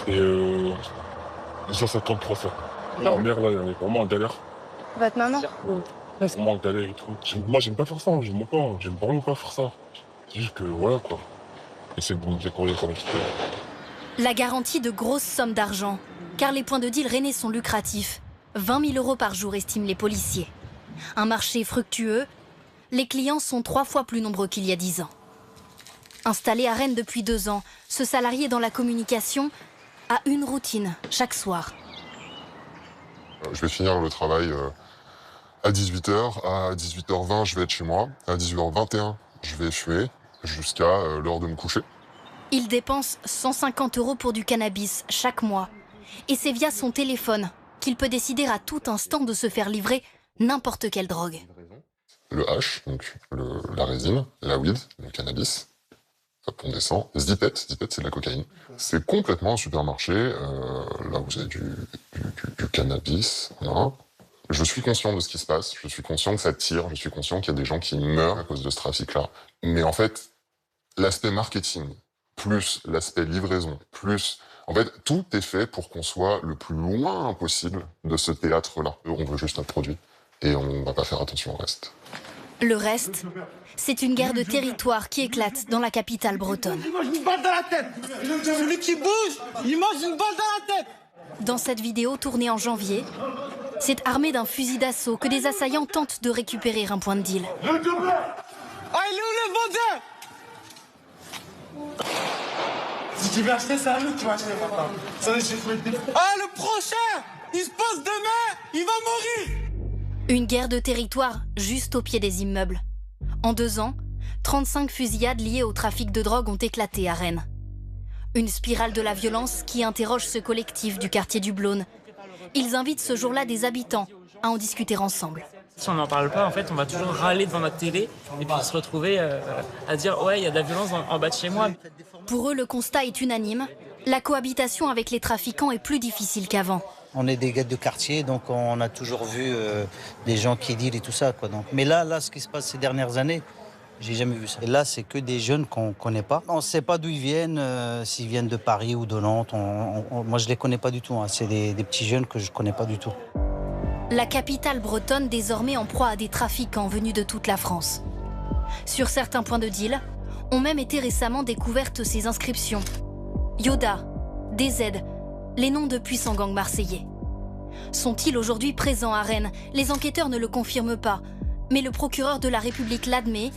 S16: Et 153 ça. Ma mère, là, elle est vraiment en galère.
S30: Votre maman?
S16: Vraiment en galère et tout. Moi, j'aime pas faire ça, j'aime vraiment pas faire ça. C'est juste que, voilà, quoi. Et c'est bon, j'ai couru comme ça.
S14: La garantie de grosses sommes d'argent, car les points de deal rennais sont lucratifs. 20 000 € par jour, estiment les policiers. Un marché fructueux, les clients sont 3 fois plus nombreux qu'il y a 10 ans. Installé à Rennes depuis 2 ans, ce salarié dans la communication a une routine chaque soir.
S17: Je vais finir le travail à 18h. À 18h20, je vais être chez moi. À 18h21, je vais fumer jusqu'à l'heure de me coucher.
S14: Il dépense 150 € pour du cannabis chaque mois. Et c'est via son téléphone qu'il peut décider à tout instant de se faire livrer n'importe quelle drogue.
S17: Le hash, donc la résine, la weed, le cannabis, hop, on descend. Zipette, c'est de la cocaïne. C'est complètement un supermarché, là vous avez du cannabis, voilà. Je suis conscient de ce qui se passe, je suis conscient que ça tire, je suis conscient qu'il y a des gens qui meurent à cause de ce trafic-là. Mais en fait, l'aspect marketing, plus l'aspect livraison, plus... En fait, tout est fait pour qu'on soit le plus loin possible de ce théâtre-là. On veut juste notre produit et on va pas faire attention au reste.
S14: Le reste, c'est une guerre de territoire qui éclate dans la capitale bretonne.
S18: Il mange une balle dans la tête. Celui qui bouge, il mange une balle dans la tête.
S14: Dans cette vidéo tournée en janvier, c'est armé d'un fusil d'assaut que des assaillants tentent de récupérer un point de deal.
S18: Ah, il est où le vendeur? Si tu veux acheter ça, tu vas acheter maintenant. Ah, le prochain, il se passe demain, il va mourir.
S14: Une guerre de territoire juste au pied des immeubles. En 2 ans, 35 fusillades liées au trafic de drogue ont éclaté à Rennes. Une spirale de la violence qui interroge ce collectif du quartier du Blône. Ils invitent ce jour-là des habitants à en discuter ensemble.
S20: Si on n'en parle pas, en fait, on va toujours râler devant notre télé et puis se retrouver à dire « ouais, il y a de la violence en bas de chez moi ».
S14: Pour eux, le constat est unanime. La cohabitation avec les trafiquants est plus difficile qu'avant.
S21: On est des gars de quartier, donc on a toujours vu des gens qui dealent et tout ça, quoi. Donc, mais là, ce qui se passe ces dernières années, j'ai jamais vu ça. Et là, c'est que des jeunes qu'on connaît pas. On ne sait pas d'où ils viennent, s'ils viennent de Paris ou de Nantes. Moi, je les connais pas du tout. Hein. C'est des petits jeunes que je connais pas du tout.
S14: La capitale bretonne désormais en proie à des trafiquants venus de toute la France. Sur certains points de deal, ont même été récemment découvertes ces inscriptions. Yoda, DZ, les noms de puissants gangs marseillais. Sont-ils aujourd'hui présents à Rennes? Les enquêteurs ne le confirment pas, mais le procureur de la République l'admet.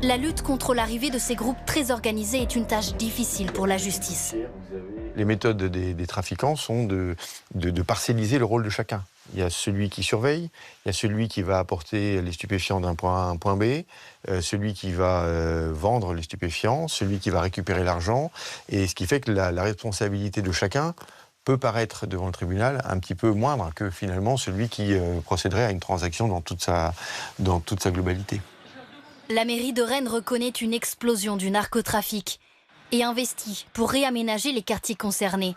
S14: La lutte contre l'arrivée de ces groupes très organisés est une tâche difficile pour la justice.
S22: Les méthodes des trafiquants sont de parcelliser le rôle de chacun. Il y a celui qui surveille, il y a celui qui va apporter les stupéfiants d'un point A à un point B, celui qui va vendre les stupéfiants, celui qui va récupérer l'argent, et ce qui fait que la responsabilité de chacun peut paraître devant le tribunal un petit peu moindre que finalement celui qui procéderait à une transaction dans toute sa globalité.
S14: La mairie de Rennes reconnaît une explosion du narcotrafic et investit pour réaménager les quartiers concernés,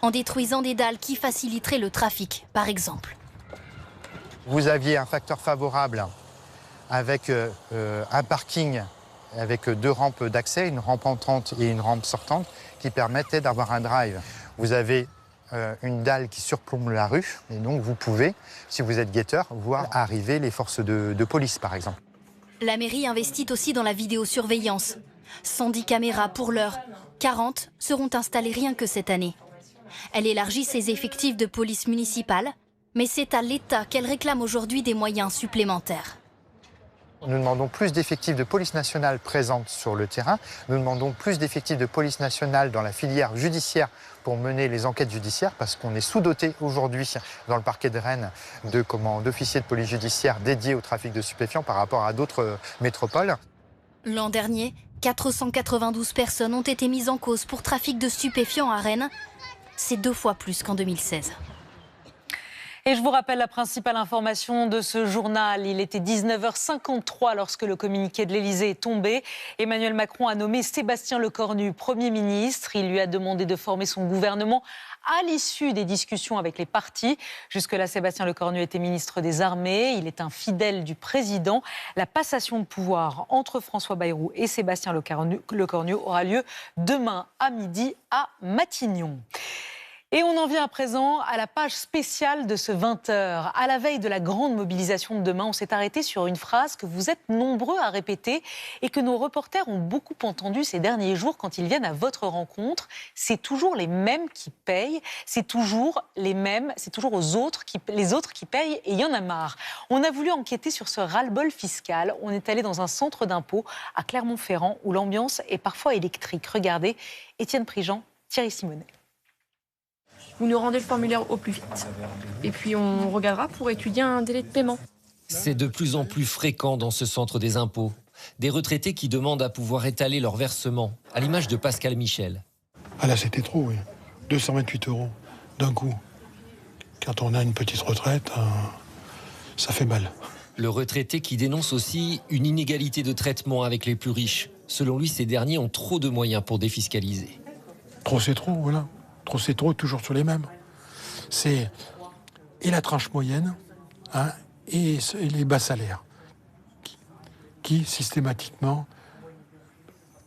S14: en détruisant des dalles qui faciliteraient le trafic, par exemple.
S15: Vous aviez un facteur favorable avec un parking avec 2 rampes d'accès, une rampe entrante et une rampe sortante, qui permettaient d'avoir un drive. Vous avez une dalle qui surplombe la rue, et donc vous pouvez, si vous êtes guetteur, voir arriver les forces de police, par exemple.
S14: La mairie investit aussi dans la vidéosurveillance. 110 caméras pour l'heure, 40 seront installées rien que cette année. Elle élargit ses effectifs de police municipale, Mais c'est à l'État qu'elle réclame aujourd'hui des moyens supplémentaires.
S15: Nous demandons plus d'effectifs de police nationale présentes sur le terrain. Nous demandons plus d'effectifs de police nationale dans la filière judiciaire pour mener les enquêtes judiciaires parce qu'on est sous-doté aujourd'hui dans le parquet de Rennes d'officiers de police judiciaire dédiés au trafic de stupéfiants par rapport à d'autres métropoles.
S14: L'an dernier, 492 personnes ont été mises en cause pour trafic de stupéfiants à Rennes. C'est 2 fois plus qu'en 2016.
S1: Et je vous rappelle la principale information de ce journal. Il était 19h53 lorsque le communiqué de l'Élysée est tombé. Emmanuel Macron a nommé Sébastien Lecornu Premier ministre. Il lui a demandé de former son gouvernement à l'issue des discussions avec les partis. Jusque-là, Sébastien Lecornu était ministre des Armées. Il est un fidèle du président. La passation de pouvoir entre François Bayrou et Sébastien Lecornu aura lieu demain à midi à Matignon. Et on en vient à présent à la page spéciale de ce 20h. À la veille de la grande mobilisation de demain, on s'est arrêté sur une phrase que vous êtes nombreux à répéter et que nos reporters ont beaucoup entendue ces derniers jours quand ils viennent à votre rencontre. C'est toujours les mêmes qui payent, c'est toujours les mêmes, c'est toujours les autres qui payent et il y en a marre. On a voulu enquêter sur ce ras-le-bol fiscal. On est allé dans un centre d'impôt à Clermont-Ferrand où l'ambiance est parfois électrique. Regardez, Étienne Prigent, Thierry Simonet.
S4: Vous nous rendez le formulaire au plus vite. Et puis on regardera pour étudier un délai de paiement.
S5: C'est de plus en plus fréquent dans ce centre des impôts. Des retraités qui demandent à pouvoir étaler leur versement, à l'image de Pascal Michel.
S19: Ah là, c'était trop, oui. 228 € d'un coup. Quand on a une petite retraite, ça fait mal.
S5: Le retraité qui dénonce aussi une inégalité de traitement avec les plus riches. Selon lui, ces derniers ont trop de moyens pour défiscaliser.
S19: Trop, c'est trop, voilà. Trop, c'est trop, toujours sur les mêmes. C'est et la tranche moyenne et les bas salaires qui systématiquement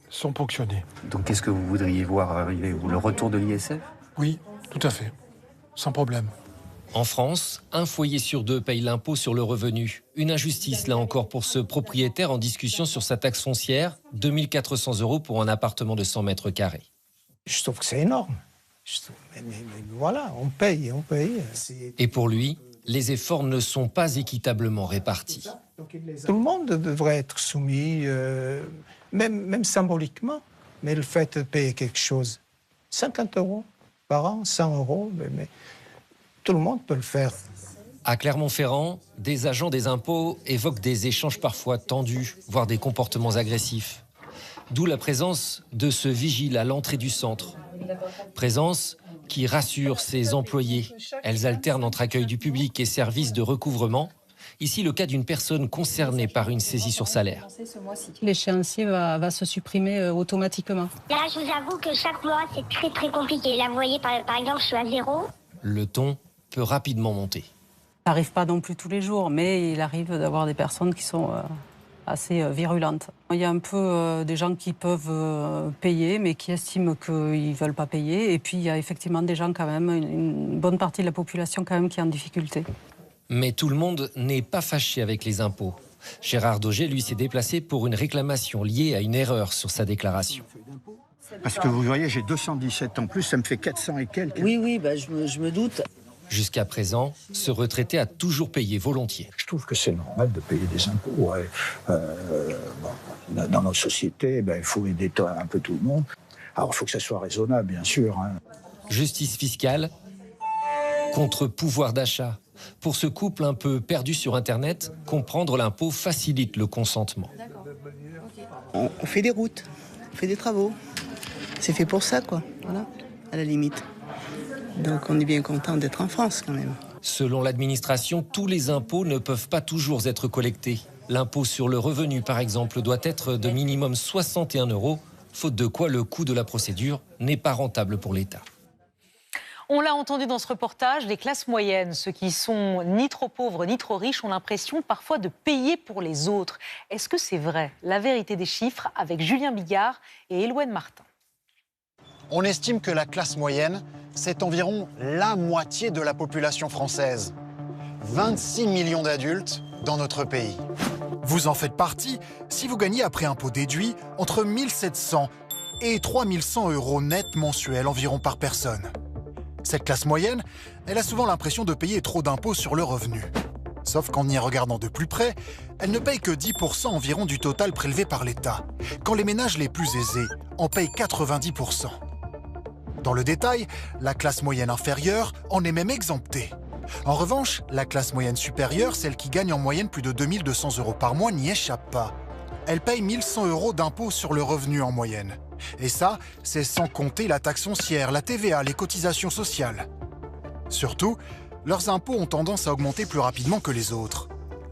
S19: sont ponctionnés.
S23: Donc qu'est-ce que vous voudriez voir arriver? Le retour de l'ISF?
S19: Oui, tout à fait, sans problème.
S5: En France, 1 foyer sur 2 paye l'impôt sur le revenu. Une injustice, là encore, pour ce propriétaire en discussion sur sa taxe foncière, 2 400 € pour un appartement de 100 mètres carrés.
S24: Je trouve que c'est énorme. Mais voilà, on paye.
S5: Et pour lui, les efforts ne sont pas équitablement répartis.
S24: Tout le monde devrait être soumis, même symboliquement, mais le fait de payer quelque chose, 50 € par an, 100 €, mais tout le monde peut le faire.
S5: À Clermont-Ferrand, des agents des impôts évoquent des échanges parfois tendus, voire des comportements agressifs. D'où la présence de ce vigile à l'entrée du centre. Présence qui rassure ses employés. Elles alternent entre accueil du public et service de recouvrement. Ici, le cas d'une personne concernée par une saisie sur salaire.
S25: L'échéancier va se supprimer automatiquement.
S26: Là, je vous avoue que chaque mois, c'est très compliqué. Là, vous voyez, par exemple, je suis à 0.
S5: Le ton peut rapidement monter.
S25: Ça n'arrive pas non plus tous les jours, mais il arrive d'avoir des personnes qui sont assez virulentes. Il y a un peu des gens qui peuvent payer, mais qui estiment qu'ils ne veulent pas payer. Et puis, il y a effectivement des gens, quand même, une bonne partie de la population quand même, qui est en difficulté.
S5: Mais tout le monde n'est pas fâché avec les impôts. Gérard Dauger, lui, s'est déplacé pour une réclamation liée à une erreur sur sa déclaration.
S27: Parce que vous voyez, j'ai 217 en plus, ça me fait 400 et quelques.
S25: Oui, je me doute.
S5: Jusqu'à présent, ce retraité a toujours payé volontiers.
S27: Je trouve que c'est normal de payer des impôts. Dans notre société, il faut aider un peu tout le monde. Alors, il faut que ça soit raisonnable, bien sûr.
S5: Justice fiscale contre pouvoir d'achat. Pour ce couple un peu perdu sur Internet, comprendre l'impôt facilite le consentement.
S25: On fait des routes, on fait des travaux. C'est fait pour ça, quoi. Voilà, à la limite. Donc on est bien content d'être en France, quand même.
S5: Selon l'administration, tous les impôts ne peuvent pas toujours être collectés. L'impôt sur le revenu, par exemple, doit être de minimum 61 €, faute de quoi le coût de la procédure n'est pas rentable pour l'État.
S1: On l'a entendu dans ce reportage, les classes moyennes, ceux qui sont ni trop pauvres ni trop riches, ont l'impression parfois de payer pour les autres. Est-ce que c'est vrai? La vérité des chiffres avec Julien Bigard et Éloine Martin.
S28: On estime que la classe moyenne, c'est environ la moitié de la population française. 26 millions d'adultes dans notre pays.
S6: Vous en faites partie si vous gagnez après impôt déduit entre 1 700 et 3 100 € net mensuels environ par personne.
S28: Cette classe moyenne, elle a souvent l'impression de payer trop d'impôts sur le revenu. Sauf qu'en y regardant de plus près, elle ne paye que 10% environ du total prélevé par l'État, quand les ménages les plus aisés en payent 90%. Dans le détail, la classe moyenne inférieure en est même exemptée. En revanche, la classe moyenne supérieure, celle qui gagne en moyenne plus de 2200 € par mois, n'y échappe pas. Elle paye 1100 € d'impôts sur le revenu en moyenne. Et ça, c'est sans compter la taxe foncière, la TVA, les cotisations sociales. Surtout, leurs impôts ont tendance à augmenter plus rapidement que les autres.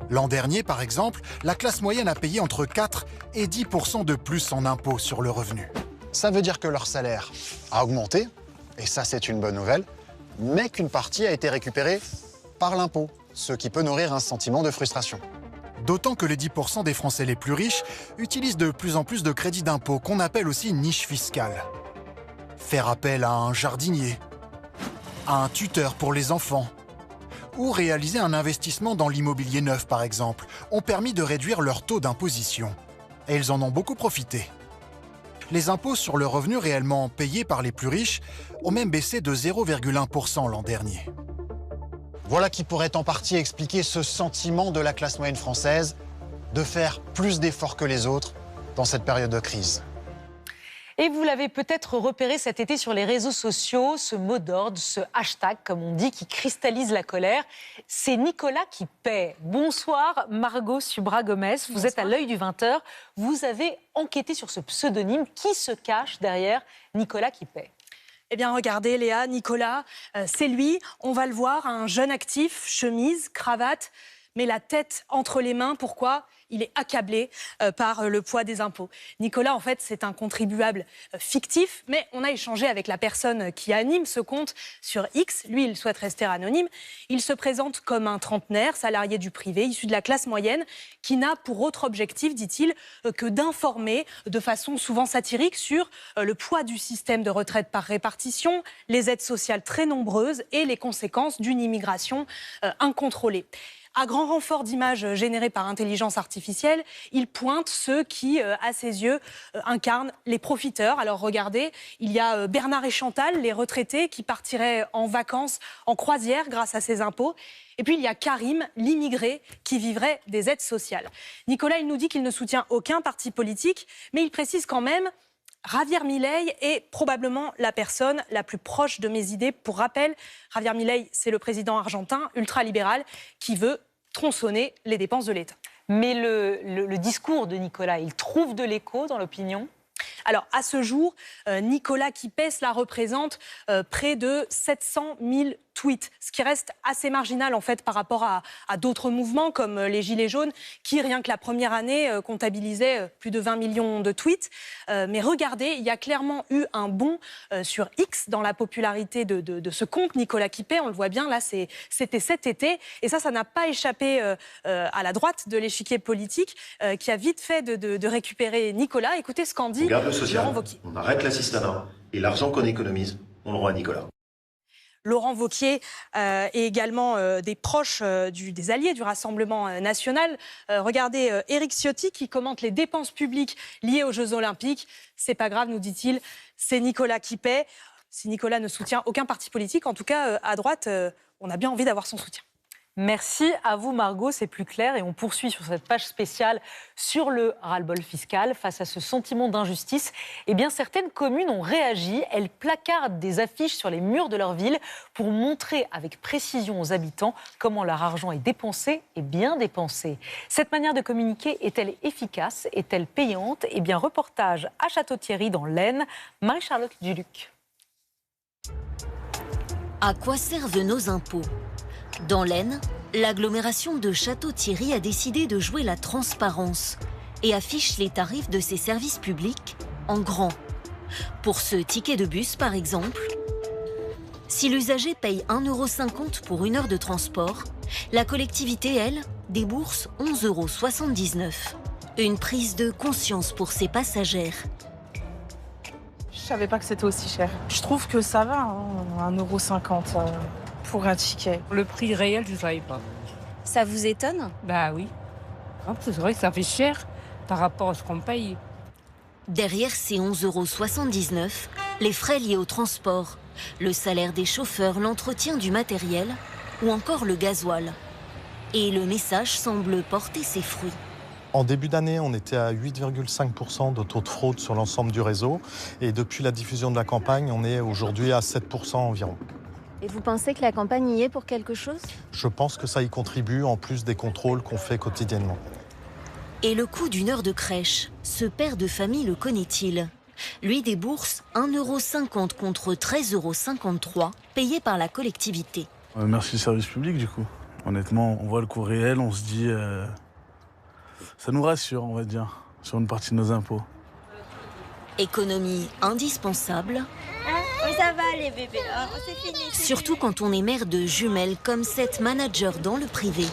S28: L'an dernier, par exemple, la classe moyenne a payé entre 4 et 10% de plus en impôts sur le revenu. Ça veut dire que leur salaire a augmenté, et ça c'est une bonne nouvelle, mais qu'une partie a été récupérée par l'impôt, ce qui peut nourrir un sentiment de frustration. D'autant que les 10% des Français les plus riches utilisent de plus en plus de crédits d'impôt qu'on appelle aussi niche fiscale. Faire appel à un jardinier, à un tuteur pour les enfants, ou réaliser un investissement dans l'immobilier neuf par exemple, ont permis de réduire leur taux d'imposition. Et ils en ont beaucoup profité. Les impôts sur le revenu réellement payés par les plus riches ont même baissé de 0,1% l'an dernier. Voilà qui pourrait en partie expliquer ce sentiment de la classe moyenne française de faire plus d'efforts que les autres dans cette période de crise.
S1: Et vous l'avez peut-être repéré cet été sur les réseaux sociaux, ce mot d'ordre, ce hashtag, comme on dit, qui cristallise la colère. C'est Nicolas qui paie. Bonsoir Margot Subra-Gomez, vous êtes à l'œil du 20h. Vous avez enquêté sur ce pseudonyme. Qui se cache derrière Nicolas qui paie?
S2: Eh bien, regardez, Léa, Nicolas, c'est lui. On va le voir, un jeune actif, chemise, cravate, mais la tête entre les mains. Pourquoi ? Il est accablé par le poids des impôts. Nicolas, en fait, c'est un contribuable fictif, mais on a échangé avec la personne qui anime ce compte sur X. Lui, il souhaite rester anonyme. Il se présente comme un trentenaire, salarié du privé, issu de la classe moyenne, qui n'a pour autre objectif, dit-il, que d'informer de façon souvent satirique sur le poids du système de retraite par répartition, les aides sociales très nombreuses et les conséquences d'une immigration incontrôlée. À grand renfort d'images générées par intelligence artificielle, il pointe ceux qui, à ses yeux, incarnent les profiteurs. Alors regardez, il y a Bernard et Chantal, les retraités qui partiraient en vacances, en croisière grâce à ces impôts. Et puis il y a Karim, l'immigré, qui vivrait des aides sociales. Nicolas, il nous dit qu'il ne soutient aucun parti politique, mais il précise quand même: Javier Milei est probablement la personne la plus proche de mes idées. Pour rappel, Javier Milei, c'est le président argentin ultralibéral qui veut tronçonner les dépenses de l'État.
S1: Mais le discours de Nicolas, il trouve de l'écho dans l'opinion ?
S2: Alors, à ce jour, Nicolas qui paie, cela représente près de 700 000 tweets, ce qui reste assez marginal en fait par rapport à d'autres mouvements comme les Gilets jaunes qui, rien que la première année, comptabilisaient plus de 20 millions de tweets. Mais regardez, il y a clairement eu un bond sur X dans la popularité de ce compte Nicolas qui paie. On le voit bien, là, c'était cet été. Et ça n'a pas échappé à la droite de l'échiquier politique qui a vite fait de récupérer Nicolas. Écoutez ce qu'en dit
S3: on garde le social,
S2: Laurent Wauquiez.
S3: On arrête l'assistanat et l'argent qu'on économise, on le rend à Nicolas.
S2: Laurent Wauquiez et également des proches des alliés du Rassemblement national. Regardez Éric Ciotti qui commente les dépenses publiques liées aux Jeux Olympiques. C'est pas grave, nous dit-il, c'est Nicolas qui paie. Si Nicolas ne soutient aucun parti politique, en tout cas à droite, on a bien envie d'avoir son soutien.
S1: Merci à vous Margot, c'est plus clair et on poursuit sur cette page spéciale sur le ras-le-bol fiscal. Face à ce sentiment d'injustice, eh bien certaines communes ont réagi. Elles placardent des affiches sur les murs de leur ville pour montrer avec précision aux habitants comment leur argent est dépensé et bien dépensé. Cette manière de communiquer est-elle efficace? Est-elle payante? Eh bien reportage à Château-Thierry dans l'Aisne, Marie-Charlotte Duluc.
S7: À quoi servent nos impôts? Dans l'Aisne, l'agglomération de Château-Thierry a décidé de jouer la transparence et affiche les tarifs de ses services publics en grand. Pour ce ticket de bus, par exemple, si l'usager paye 1,50 € pour 1 heure de transport, la collectivité, elle, débourse 11,79 €. Une prise de conscience pour ses passagères.
S4: Je savais pas que c'était aussi cher. Je trouve que ça va, 1,50 € pour un ticket.
S8: Le prix réel, je ne savais pas.
S7: Ça vous étonne?
S8: Bah oui. C'est vrai que ça fait cher par rapport à ce qu'on paye.
S7: Derrière ces 11,79 €, les frais liés au transport, le salaire des chauffeurs, l'entretien du matériel ou encore le gasoil. Et le message semble porter ses fruits.
S9: En début d'année, on était à 8,5% de taux de fraude sur l'ensemble du réseau. Et depuis la diffusion de la campagne, on est aujourd'hui à 7% environ.
S10: Et vous pensez que la campagne y est pour quelque chose?
S9: Je pense que ça y contribue, en plus des contrôles qu'on fait quotidiennement.
S7: Et le coût d'une heure de crèche, ce père de famille le connaît-il? Lui débourse 1,50 € contre 13,53 € payés par la collectivité.
S11: Merci le service public du coup. Honnêtement, on voit le coût réel, on se dit... ça nous rassure, on va dire, sur une partie de nos impôts.
S7: Économie indispensable.
S10: Oui, ça va les bébés, c'est fini.
S7: Surtout quand on est mère de jumelles comme cette manager dans le privé.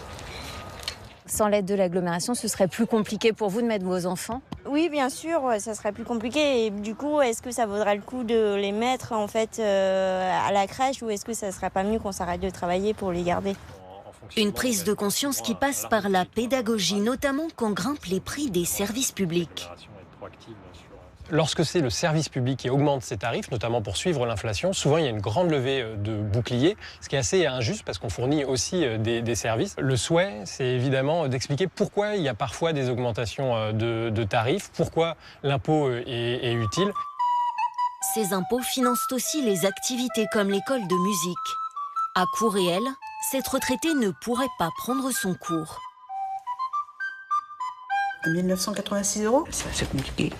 S10: Sans l'aide de l'agglomération, ce serait plus compliqué pour vous de mettre vos enfants?
S12: Oui, bien sûr, ça serait plus compliqué. Et du coup, est-ce que ça vaudrait le coup de les mettre en fait à la crèche ou est-ce que ça serait pas mieux qu'on s'arrête de travailler pour les garder?
S7: Une prise de conscience qui passe par la pédagogie, notamment quand grimpent les prix des services publics.
S13: Lorsque c'est le service public qui augmente ses tarifs, notamment pour suivre l'inflation, souvent il y a une grande levée de boucliers, ce qui est assez injuste parce qu'on fournit aussi des services. Le souhait, c'est évidemment d'expliquer pourquoi il y a parfois des augmentations de tarifs, pourquoi l'impôt est utile.
S7: Ces impôts financent aussi les activités comme l'école de musique. À coût réel, cette retraitée ne pourrait pas prendre son cours.
S16: 1986 €, c'est assez compliqué.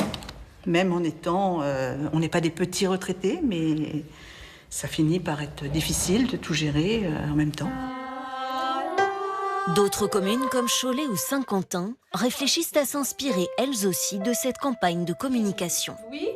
S16: Même en étant, on n'est pas des petits retraités, mais ça finit par être difficile de tout gérer en même temps.
S7: D'autres communes comme Cholet ou Saint-Quentin réfléchissent à s'inspirer elles aussi de cette campagne de communication.
S1: Oui.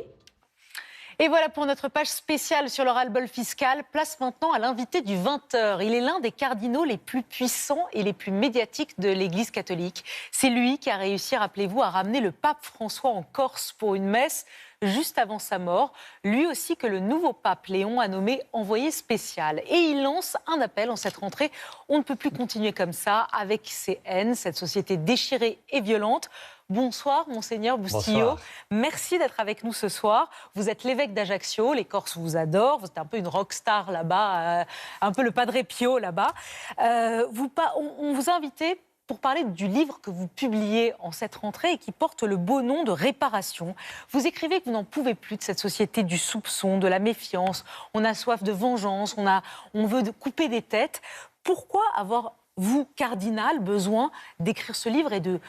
S1: Et voilà pour notre page spéciale sur le ras-le-bol fiscal. Place maintenant à l'invité du 20h. Il est l'un des cardinaux les plus puissants et les plus médiatiques de l'Église catholique. C'est lui qui a réussi, rappelez-vous, à ramener le pape François en Corse pour une messe juste avant sa mort. Lui aussi que le nouveau pape Léon a nommé envoyé spécial. Et il lance un appel en cette rentrée. On ne peut plus continuer comme ça avec ces haines, cette société déchirée et violente. Bonsoir, Monseigneur Bustillo. Bonsoir. Merci d'être avec nous ce soir. Vous êtes l'évêque d'Ajaccio, les Corses vous adorent. Vous êtes un peu une rockstar là-bas, un peu le Padre Pio là-bas. On vous a invité pour parler du livre que vous publiez en cette rentrée et qui porte le beau nom de Réparation. Vous écrivez que vous n'en pouvez plus de cette société du soupçon, de la méfiance. On a soif de vengeance, on veut couper des têtes. Pourquoi avoir, vous, cardinal, besoin d'écrire ce livre et de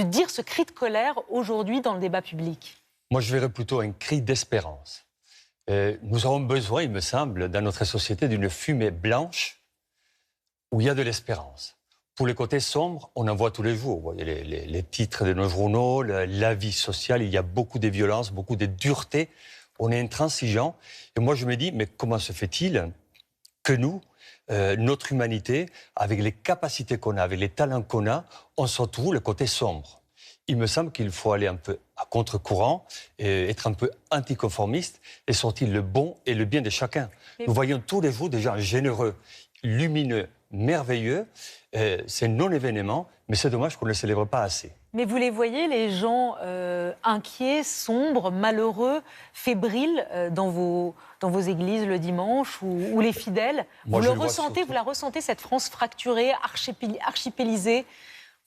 S1: dire ce cri de colère aujourd'hui dans le débat public?
S17: Moi, je verrais plutôt un cri d'espérance. Nous avons besoin, il me semble, dans notre société, d'une fumée blanche où il y a de l'espérance. Pour les côtés sombres, on en voit tous les jours. Vous voyez les titres de nos journaux, la vie sociale, il y a beaucoup de violence, beaucoup de dureté. On est intransigeant. Et moi, je me dis, mais comment se fait-il que nous, notre humanité, avec les capacités qu'on a, avec les talents qu'on a, on se retrouve le côté sombre? Il me semble qu'il faut aller un peu à contre-courant, être un peu anticonformiste et sortir le bon et le bien de chacun. Nous voyons tous les jours des gens généreux, lumineux, merveilleux. C'est un non-événement, mais c'est dommage qu'on ne le célèbre pas assez.
S1: Mais vous les voyez, les gens inquiets, sombres, malheureux, fébriles dans vos églises le dimanche ou les fidèles?
S17: Moi,
S1: vous le ressentez, vous la ressentez, cette France fracturée, archipélisée?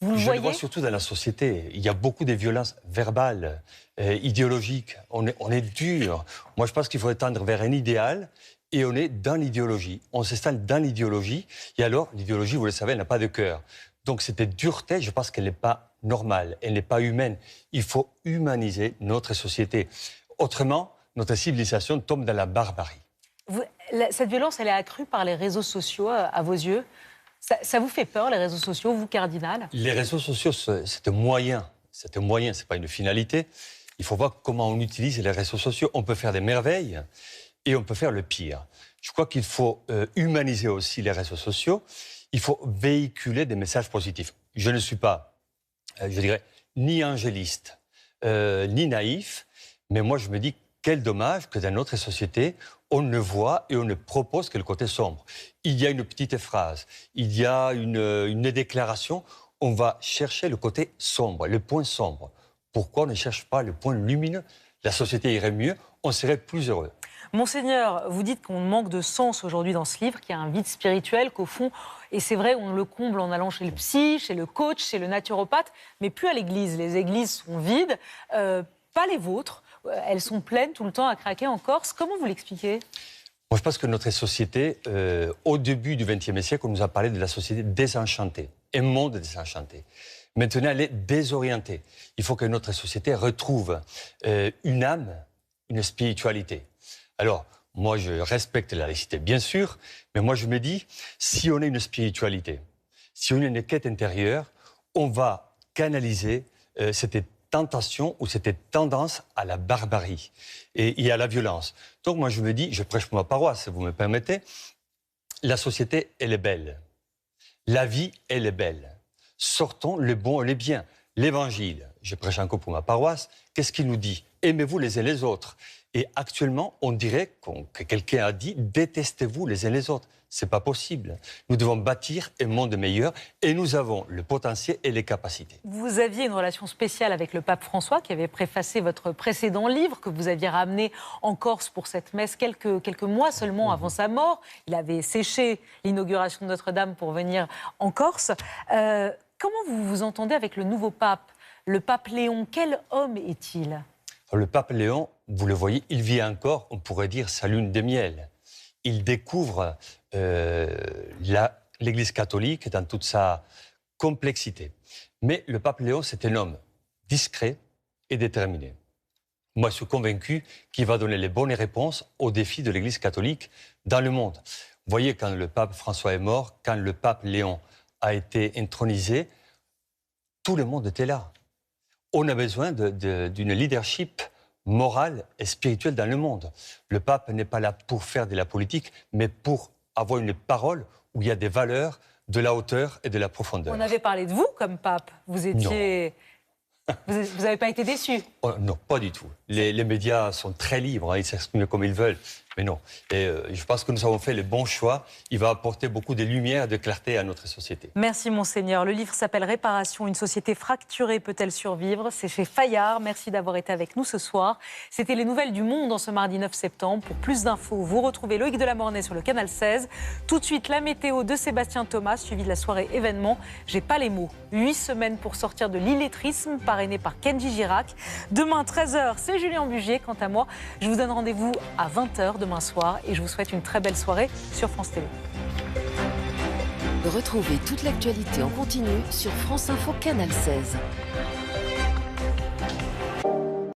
S1: Vous le voyez?
S17: Je le vois surtout dans la société. Il y a beaucoup de violences verbales, idéologiques. On est dur. Moi, je pense qu'il faut tendre vers un idéal. Et on est dans l'idéologie. On s'installe dans l'idéologie. Et alors, l'idéologie, vous le savez, elle n'a pas de cœur. Donc, cette dureté, je pense qu'elle n'est pas normale. Elle n'est pas humaine. Il faut humaniser notre société. Autrement, notre civilisation tombe dans la barbarie.
S1: Cette violence, elle est accrue par les réseaux sociaux, à vos yeux. Ça vous fait peur, les réseaux sociaux, vous, cardinal?
S17: Les réseaux sociaux, c'est un moyen. C'est un moyen, ce n'est pas une finalité. Il faut voir comment on utilise les réseaux sociaux. On peut faire des merveilles. Et on peut faire le pire. Je crois qu'il faut humaniser aussi les réseaux sociaux. Il faut véhiculer des messages positifs. Je ne suis pas, je dirais, ni angéliste, ni naïf, mais moi je me dis, quel dommage que dans notre société, on ne voit et on ne propose que le côté sombre. Il y a une petite phrase, il y a une déclaration, on va chercher le côté sombre, le point sombre. Pourquoi on ne cherche pas le point lumineux, la société irait mieux, on serait plus heureux.
S1: Monseigneur, vous dites qu'on manque de sens aujourd'hui dans ce livre, qu'il y a un vide spirituel, qu'au fond, et c'est vrai, on le comble en allant chez le psy, chez le coach, chez le naturopathe, mais plus à l'église. Les églises sont vides, pas les vôtres. Elles sont pleines tout le temps à craquer en Corse. Comment vous l'expliquez ?
S17: Moi, je pense que notre société, au début du XXe siècle, on nous a parlé de la société désenchantée, un monde désenchanté. Maintenant, elle est désorientée. Il faut que notre société retrouve une âme, une spiritualité. Alors, moi, je respecte la laïcité, bien sûr, mais moi, je me dis, si on a une spiritualité, si on a une quête intérieure, on va canaliser cette tentation ou cette tendance à la barbarie et à la violence. Donc, moi, je me dis, je prêche pour ma paroisse, si vous me permettez, la société, elle est belle. La vie, elle est belle. Sortons le bon et le bien. L'Évangile, je prêche encore pour ma paroisse, qu'est-ce qu'il nous dit ? Aimez-vous les uns les autres. Et actuellement, on dirait que quelqu'un a dit « détestez-vous les uns les autres ». Ce n'est pas possible. Nous devons bâtir un monde meilleur et nous avons le potentiel et les capacités.
S1: Vous aviez une relation spéciale avec le pape François qui avait préfacé votre précédent livre que vous aviez ramené en Corse pour cette messe quelques mois seulement avant sa mort. Il avait séché l'inauguration de Notre-Dame pour venir en Corse. Comment vous vous entendez avec le nouveau pape, le pape Léon? Quel homme est-il?
S17: Le pape Léon, vous le voyez, il vit encore, on pourrait dire, sa lune de miel. Il découvre l'Église catholique dans toute sa complexité. Mais le pape Léon, c'est un homme discret et déterminé. Moi, je suis convaincu qu'il va donner les bonnes réponses aux défis de l'Église catholique dans le monde. Vous voyez, quand le pape François est mort, quand le pape Léon a été intronisé, tout le monde était là. On a besoin d'une leadership morale et spirituelle dans le monde. Le pape n'est pas là pour faire de la politique, mais pour avoir une parole où il y a des valeurs, de la hauteur et de la profondeur.
S1: On avait parlé de vous comme pape. Vous étiez... Vous n'avez pas été déçu?
S17: Non, pas du tout. Les médias sont très libres, ils s'expriment comme ils veulent. Mais non. Et je pense que nous avons fait le bon choix. Il va apporter beaucoup de lumière et de clarté à notre société.
S1: Merci, Monseigneur. Le livre s'appelle Réparation, une société fracturée peut-elle survivre? C'est chez Fayard. Merci d'avoir été avec nous ce soir. C'était les nouvelles du monde en ce mardi 9 septembre. Pour plus d'infos, vous retrouvez Loïc Delamornay sur le canal 16. Tout de suite, la météo de Sébastien Thomas, suivi de la soirée événement. J'ai pas les mots. 8 semaines pour sortir de l'illettrisme, parrainé par Kenji Girac. Demain, 13h, c'est Julien Bugier. Quant à moi, je vous donne rendez-vous à 20h demain soir et je vous souhaite une très belle soirée sur France Télé.
S14: Retrouvez toute l'actualité en continu sur France Info Canal 16.